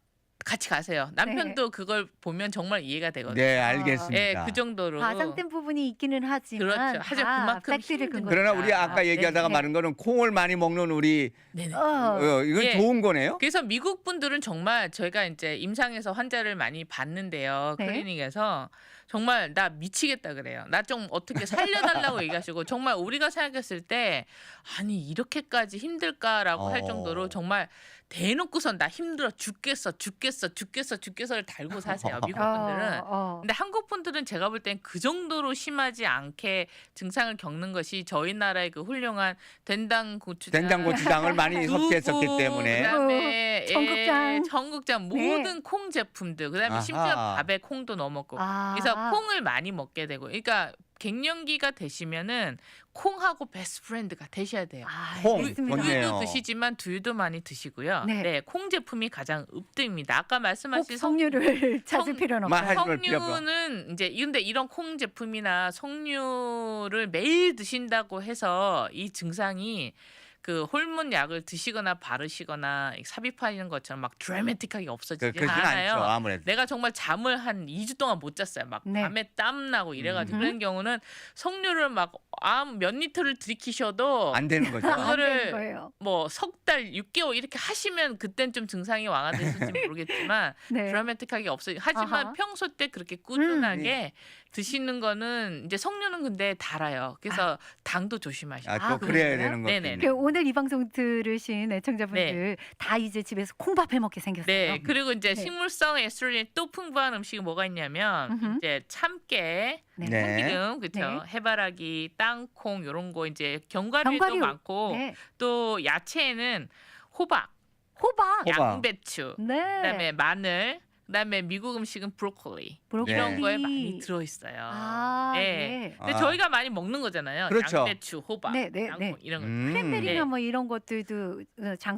Speaker 2: 같이 가세요. 남편도 그걸 보면 정말 이해가 되거든요.
Speaker 3: 네,
Speaker 2: 예,
Speaker 3: 알겠습니다.
Speaker 2: 그 정도로.
Speaker 1: 과장된 부분이 있기는 하지만
Speaker 2: 그렇죠. 하지만
Speaker 1: 다
Speaker 2: 그만큼
Speaker 1: 팩트를 근거.
Speaker 3: 그러나
Speaker 2: 힘듭니다.
Speaker 3: 우리 아까
Speaker 2: 네,
Speaker 3: 얘기하다가
Speaker 1: 네.
Speaker 3: 말한 거는 콩을 많이 먹는 우리
Speaker 2: 네네.
Speaker 3: 이건
Speaker 2: 예.
Speaker 3: 좋은 거네요.
Speaker 2: 그래서 미국 분들은 정말 저희가 이제 임상에서 환자를 많이 봤는데요.
Speaker 1: 네.
Speaker 2: 클리닉에서 정말 나 미치겠다 그래요. 나 좀 어떻게 살려달라고 얘기하시고 정말 우리가 생각했을 때 아니 이렇게까지 힘들까라고 할 정도로 정말 대놓고선 나 힘들어 죽겠어를 달고 사세요. 미국 분들은. 근데 한국 분들은 제가 볼 땐 그 정도로 심하지 않게 증상을 겪는 것이 저희 나라의 그 훌륭한 된장고추장,
Speaker 3: 된장고추장을 많이
Speaker 2: 두부,
Speaker 3: 섭취했었기 때문에.
Speaker 2: 그다음에
Speaker 1: 청국장.
Speaker 2: 청국장
Speaker 1: 네.
Speaker 2: 모든 콩 제품들 그다음에
Speaker 3: 아하.
Speaker 2: 심지어 밥에 콩도 넣어 먹고 그래서 콩을 많이 먹게 되고 그러니까 갱년기가 되시면은 콩하고 베스트 프렌드가 되셔야 돼요.
Speaker 3: 콩,
Speaker 1: 알겠습니다.
Speaker 3: 좋네요.
Speaker 2: 두유도 드시지만 두유도 많이 드시고요.
Speaker 1: 네.
Speaker 2: 네, 콩 제품이 가장 읍듭니다. 아까
Speaker 1: 꼭
Speaker 2: 말씀하신
Speaker 1: 석류를 찾을
Speaker 2: 성-
Speaker 1: 필요는
Speaker 3: 마-
Speaker 1: 없어요.
Speaker 3: 할 필요 없어.
Speaker 2: 석류는 이제 근데 이런 콩 제품이나 석류를 매일 드신다고 해서 이 증상이 그 호르몬 약을 드시거나 바르시거나 삽입하는 것처럼 막 드라마틱하게 없어지진
Speaker 3: 그렇진
Speaker 2: 않아요.
Speaker 3: 않죠. 아무래도.
Speaker 2: 내가 정말 잠을 한 2주 동안 못 잤어요. 막
Speaker 1: 네.
Speaker 2: 밤에 땀 나고 이래가지고
Speaker 1: 음.
Speaker 2: 그런 경우는 석류를 막 몇 리터를 들이키셔도
Speaker 3: 안 되는 거죠.
Speaker 1: 안
Speaker 2: 그거를
Speaker 1: 되는 거예요.
Speaker 2: 뭐 석 달, 6개월 이렇게 하시면 그땐 좀 증상이 완화됐을지 모르겠지만
Speaker 1: 네.
Speaker 2: 드라마틱하게 없어요. 하지만
Speaker 1: 아하.
Speaker 2: 평소 때 그렇게 꾸준하게 드시는 거는 이제 석류는 근데 달아요. 그래서 당도 조심하시고.
Speaker 3: 아, 또
Speaker 1: 아,
Speaker 3: 그래야
Speaker 1: 그래요?
Speaker 3: 되는
Speaker 2: 네네네.
Speaker 3: 거군요.
Speaker 1: 오늘 이 방송 들으신 애청자분들 다 이제 집에서 콩밥 해 먹게 생겼어요.
Speaker 2: 네, 그리고 이제
Speaker 1: 네.
Speaker 2: 식물성 에스트로겐이 또 풍부한 음식이 뭐가 있냐면
Speaker 1: 음흠.
Speaker 2: 이제 참깨,
Speaker 1: 네.
Speaker 3: 네.
Speaker 2: 참기름, 그렇죠?
Speaker 1: 네.
Speaker 2: 해바라기, 땅콩 이런 거 이제 견과류도
Speaker 1: 견과류.
Speaker 2: 많고
Speaker 1: 네.
Speaker 2: 또 야채에는 호박,
Speaker 1: 호박.
Speaker 3: 호박.
Speaker 2: 양배추,
Speaker 1: 네.
Speaker 2: 그다음에 마늘, 그다음에 미국 음식은 브로콜리
Speaker 1: 브로콜리.
Speaker 2: 이런 거에 많이 들어 있어요.
Speaker 1: 아,
Speaker 2: 네.
Speaker 1: 네.
Speaker 2: 근데
Speaker 3: 아.
Speaker 2: 저희가 많이 먹는 거잖아요.
Speaker 3: 그렇죠.
Speaker 2: 양배추, 호박,
Speaker 1: 네, 네,
Speaker 2: 땅콩
Speaker 1: 네.
Speaker 2: 이런 거.
Speaker 1: 크랜베리나
Speaker 2: 네.
Speaker 1: 뭐 이런 것들도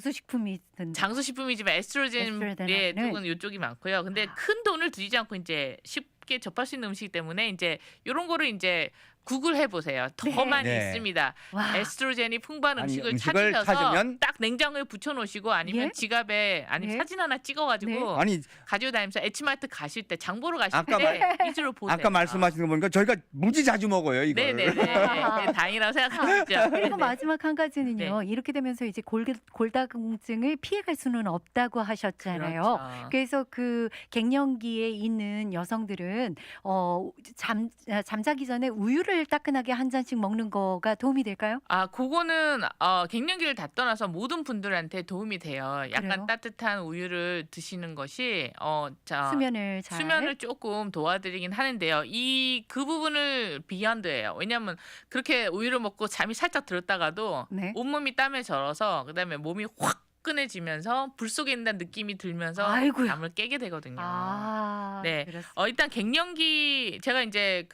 Speaker 1: 장수식품이던데.
Speaker 2: 장수식품이지만 에스트로겐의
Speaker 1: 에스트로겐은
Speaker 2: 쪽은 이쪽이 많고요. 근데
Speaker 1: 아.
Speaker 2: 큰 돈을 들이지 않고 이제 쉽게 접할 수 있는 음식이기 때문에 이제 이런 거를 이제 구글해 보세요. 더
Speaker 1: 네.
Speaker 2: 많이
Speaker 3: 네.
Speaker 2: 있습니다.
Speaker 1: 와.
Speaker 2: 에스트로겐이 풍부한
Speaker 3: 아니,
Speaker 2: 음식을
Speaker 3: 음식을
Speaker 2: 찾으셔서
Speaker 3: 찾으면
Speaker 2: 딱 냉장고에 붙여놓으시고 아니면
Speaker 1: 예?
Speaker 2: 지갑에 아니면
Speaker 1: 네.
Speaker 2: 사진 하나 찍어가지고
Speaker 3: 아니
Speaker 2: 가지고 다니면서 H마트 가실 때 장 보러 가실
Speaker 3: 아까
Speaker 2: 때 위주로 보세요.
Speaker 3: 아까 말씀하신 거 보니까 저희가 무지 자주 먹어요 이걸.
Speaker 2: 네네네. 네, 다행이라고 생각하시죠.
Speaker 1: 그리고
Speaker 2: 네네.
Speaker 1: 마지막 한 가지는요. 이렇게 되면서 이제 골다공증을 피해갈 수는 없다고 하셨잖아요.
Speaker 2: 그렇죠.
Speaker 1: 그래서 그 갱년기에 있는 여성들은 잠자기 전에 우유를 따끈하게 한 잔씩 먹는 거가 도움이 될까요?
Speaker 2: 그거는 갱년기를 다 떠나서 모든 분들한테 도움이 돼요. 약간
Speaker 1: 그래요?
Speaker 2: 따뜻한 우유를 드시는 것이
Speaker 1: 수면을
Speaker 2: 조금 도와드리긴 하는데요. 그 부분을 비욘드예요. 왜냐하면 그렇게 우유를 먹고 잠이 살짝 들었다가도
Speaker 1: 네.
Speaker 2: 온몸이 땀에 절어서 그다음에 몸이 확 끈해지면서 불 속에 있는 느낌이 들면서
Speaker 1: 아이고야.
Speaker 2: 잠을 깨게 되거든요. 네.
Speaker 1: 그렇습니다.
Speaker 2: 일단 갱년기 제가 이제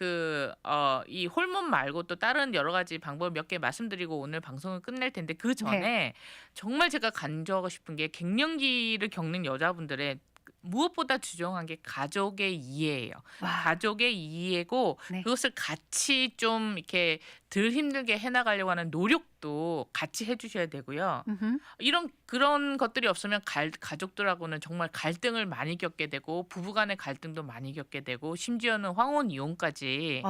Speaker 2: 이 호르몬 말고 또 다른 여러 가지 방법을 몇 개 말씀드리고 오늘 방송을 끝낼 텐데 그 전에
Speaker 1: 네.
Speaker 2: 정말 제가 강조하고 싶은 게 갱년기를 겪는 여자분들의 무엇보다 주종한 게 가족의 이해예요.
Speaker 1: 와.
Speaker 2: 가족의 이해고
Speaker 1: 네.
Speaker 2: 그것을 같이 좀 이렇게 덜 힘들게 해나가려고 하는 노력도 같이 해주셔야 되고요.
Speaker 1: 음흠.
Speaker 2: 그런 것들이 없으면 가족들하고는 정말 갈등을 많이 겪게 되고 부부간의 갈등도 많이 겪게 되고 심지어는 황혼 이혼까지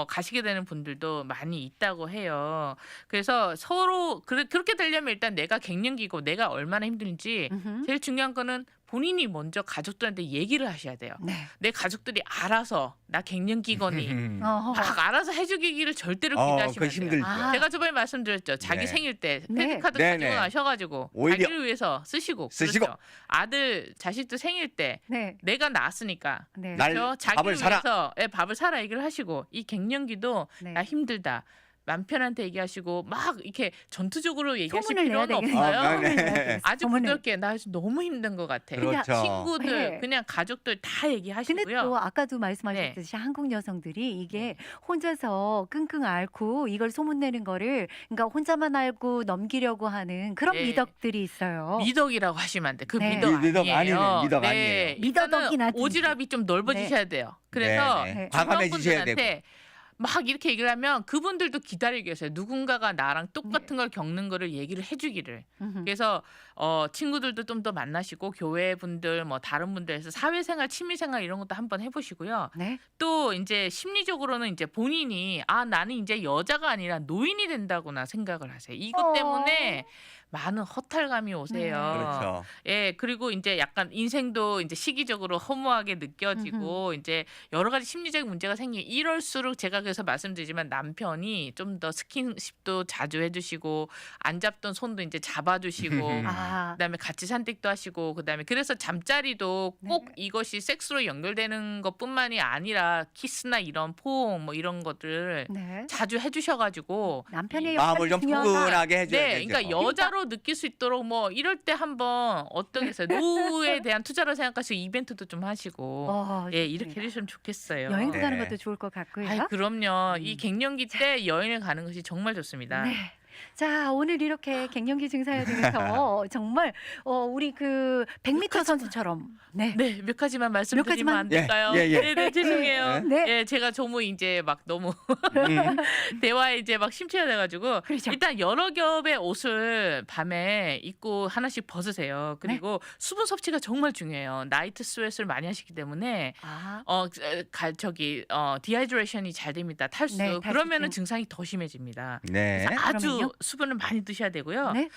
Speaker 2: 가시게 되는 분들도 많이 있다고 해요. 그래서 서로 그렇게 되려면 일단 내가 갱년기고 내가 얼마나 힘든지
Speaker 1: 음흠.
Speaker 2: 제일 중요한 거는 본인이 먼저 가족들한테 얘기를 하셔야 돼요.
Speaker 1: 네.
Speaker 2: 내 가족들이 알아서 나 갱년기거니
Speaker 1: 어허.
Speaker 2: 막 알아서 해주기를 절대로
Speaker 3: 그거
Speaker 2: 기대하시면 안 돼요.
Speaker 3: 힘들죠.
Speaker 1: 아.
Speaker 2: 제가 저번에 말씀드렸죠. 자기
Speaker 3: 네.
Speaker 2: 생일 때
Speaker 1: 네.
Speaker 2: 크레딧카드
Speaker 3: 네네.
Speaker 2: 가지고 나셔가지고
Speaker 3: 오히려
Speaker 2: 자기를 위해서 쓰시고 그렇죠. 아들 자식들 생일 때
Speaker 1: 네.
Speaker 2: 내가 낳았으니까
Speaker 1: 네.
Speaker 3: 날
Speaker 2: 그렇죠? 자기를
Speaker 3: 밥을 사라.
Speaker 2: 위해서 밥을 사라 얘기를 하시고 이 갱년기도
Speaker 1: 네.
Speaker 2: 나 힘들다. 남편한테 얘기하시고 막 이렇게 전투적으로 얘기하실
Speaker 1: 소문을 내야
Speaker 2: 필요는
Speaker 1: 되겠네요.
Speaker 2: 없어요.
Speaker 3: 네.
Speaker 1: 소문을 내야 되겠어요.
Speaker 2: 아주
Speaker 1: 소문을.
Speaker 2: 부드럽게 나 지금 너무 힘든 것 같아.
Speaker 3: 그렇죠.
Speaker 2: 친구들
Speaker 1: 네.
Speaker 2: 그냥 가족들 다
Speaker 1: 근데
Speaker 2: 얘기하시고요.
Speaker 1: 또 아까도 말씀하셨듯이 한국 여성들이 이게 혼자서 끙끙 앓고 이걸 소문내는 거를 그러니까 혼자만 알고 넘기려고 하는 그런
Speaker 2: 네.
Speaker 1: 미덕들이 있어요.
Speaker 2: 미덕이라고 하시면 안 돼. 그
Speaker 1: 네.
Speaker 2: 미덕 아니에요.
Speaker 3: 아니네. 미덕 아니에요.
Speaker 1: 미더덕이나
Speaker 2: 일단은 오지랖이 좀 넓어지셔야 돼요. 그래서
Speaker 3: 네,
Speaker 1: 네.
Speaker 3: 과감해지셔야 되고.
Speaker 2: 중간분들한테 막 이렇게 얘기를 하면 그분들도 기다리고 계세요. 누군가가 나랑 똑같은 걸 겪는 거를 얘기를 해주기를.
Speaker 1: 음흠.
Speaker 2: 그래서 친구들도 좀 더 만나시고 교회 분들 뭐 다른 분들에서 사회생활, 취미생활 이런 것도 한번 해보시고요.
Speaker 1: 네.
Speaker 2: 또 이제 심리적으로는 이제 본인이 나는 이제 여자가 아니라 노인이 된다거나 생각을 하세요. 이것 때문에 많은 허탈감이 오세요.
Speaker 3: 그렇죠.
Speaker 2: 예, 그리고 이제 약간 인생도 이제 시기적으로 허무하게 느껴지고 이제 여러 가지 심리적인 문제가 이럴수록 제가 그래서 말씀드리지만 남편이 좀 더 스킨십도 자주 해주시고 안 잡던 손도 이제 잡아주시고 그다음에 같이 산책도 하시고 그다음에 그래서 잠자리도 꼭
Speaker 1: 네.
Speaker 2: 이것이 섹스로 연결되는 것뿐만이 아니라 키스나 이런 포옹 뭐 이런 것들
Speaker 1: 네.
Speaker 2: 자주 해주셔가지고
Speaker 1: 남편의
Speaker 3: 마음을
Speaker 1: 역할이
Speaker 3: 좀
Speaker 1: 중요하다.
Speaker 3: 푸근하게 해줘야
Speaker 2: 네,
Speaker 3: 되죠.
Speaker 2: 그러니까 여자로 느낄 수 있도록 뭐 이럴 때 한번 어떠겠어요? 노후에 대한 투자로 생각하시고 이벤트도 좀 하시고 예, 이렇게
Speaker 1: 좋습니다.
Speaker 2: 해주시면 좋겠어요.
Speaker 1: 여행도
Speaker 3: 네.
Speaker 1: 가는 것도 좋을 것 같고요.
Speaker 2: 아이, 그럼요. 이
Speaker 1: 음.
Speaker 2: 갱년기 때 여행을 가는 것이 정말 좋습니다.
Speaker 1: 네. 자, 오늘 이렇게 갱년기 증상에 대해서 정말 우리 그 100m 선수처럼 네.
Speaker 2: 네, 몇 가지만 말씀드리면 안
Speaker 3: 예,
Speaker 2: 될까요?
Speaker 3: 예, 예.
Speaker 2: 네, 네, 죄송해요.
Speaker 1: 네.
Speaker 2: 예, 제가 너무 이제 막 너무
Speaker 3: 음.
Speaker 2: 대화에 이제 막 심취가 돼가지고
Speaker 1: 그렇죠.
Speaker 2: 일단 여러 겹의 옷을 밤에 입고 하나씩 벗으세요. 그리고 수분 섭취가 정말 중요해요. 나이트 스웨트를 많이 하시기 때문에
Speaker 1: 아,
Speaker 2: 디하이드레이션이 잘 됩니다. 탈수.
Speaker 1: 네, 탈수증.
Speaker 2: 그러면은 증상이 더 심해집니다.
Speaker 3: 네.
Speaker 2: 그래서 아주
Speaker 1: 그러면요?
Speaker 2: 수분을 많이 드셔야 되고요.
Speaker 1: 네.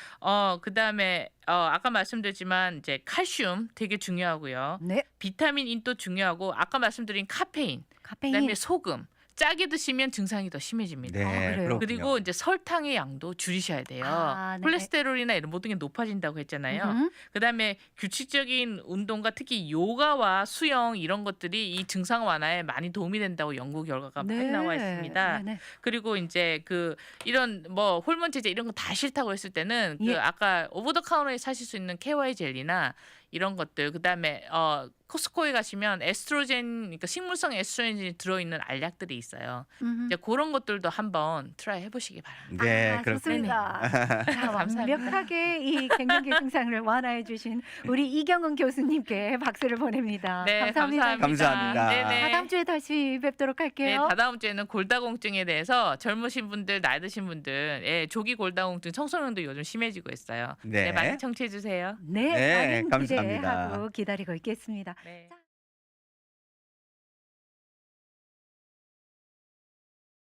Speaker 2: 그다음에 아까 말씀드렸지만 이제 칼슘 되게 중요하고요.
Speaker 1: 네.
Speaker 2: 비타민 E도 중요하고 아까 말씀드린 카페인,
Speaker 1: 카페인.
Speaker 2: 그다음에 소금. 짜게 드시면 증상이 더 심해집니다.
Speaker 3: 네.
Speaker 1: 그래요?
Speaker 3: 그렇군요.
Speaker 2: 그리고 이제 설탕의 양도 줄이셔야 돼요.
Speaker 1: 아, 네.
Speaker 2: 콜레스테롤이나 이런 모든 게 높아진다고 했잖아요.
Speaker 1: 음.
Speaker 2: 그다음에 규칙적인 운동과 특히 요가와 수영 이런 것들이 이 증상 완화에 많이 도움이 된다고 연구 결과가 많이 나와 있습니다.
Speaker 1: 네, 네.
Speaker 2: 그리고 이제 이런 뭐 호르몬 제제 이런 거 다 싫다고 했을 때는
Speaker 1: 예.
Speaker 2: 아까 오버 더 카운터에 사실 수 있는 KY 젤리나 이런 것들 그다음에 코스코에 가시면 에스트로겐 그러니까 식물성 에스트로겐이 들어있는 알약들이 있어요.
Speaker 1: 음흠.
Speaker 2: 이제 그런 것들도 한번 트라이 해보시기 바랍니다.
Speaker 3: 네,
Speaker 1: 아,
Speaker 3: 그렇습니다.
Speaker 1: 좋습니다. 자, 완벽하게 이 갱년기 증상을 완화해 주신 우리 이경은 교수님께 박수를 보냅니다.
Speaker 2: 네,
Speaker 1: 감사합니다.
Speaker 3: 감사합니다.
Speaker 2: 네네.
Speaker 1: 다음 주에 다시 뵙도록
Speaker 2: 네,
Speaker 1: 할게요.
Speaker 2: 다다음 주에는 골다공증에 대해서 젊으신 분들, 나이 드신 분들, 예, 조기 골다공증 청소년도 요즘 심해지고 있어요.
Speaker 3: 네.
Speaker 2: 네, 많이 청취해 주세요.
Speaker 1: 네,
Speaker 3: 네,
Speaker 1: 많은
Speaker 3: 감사합니다.
Speaker 1: 기대하고 기다리고 있겠습니다.
Speaker 2: 네.
Speaker 1: 자,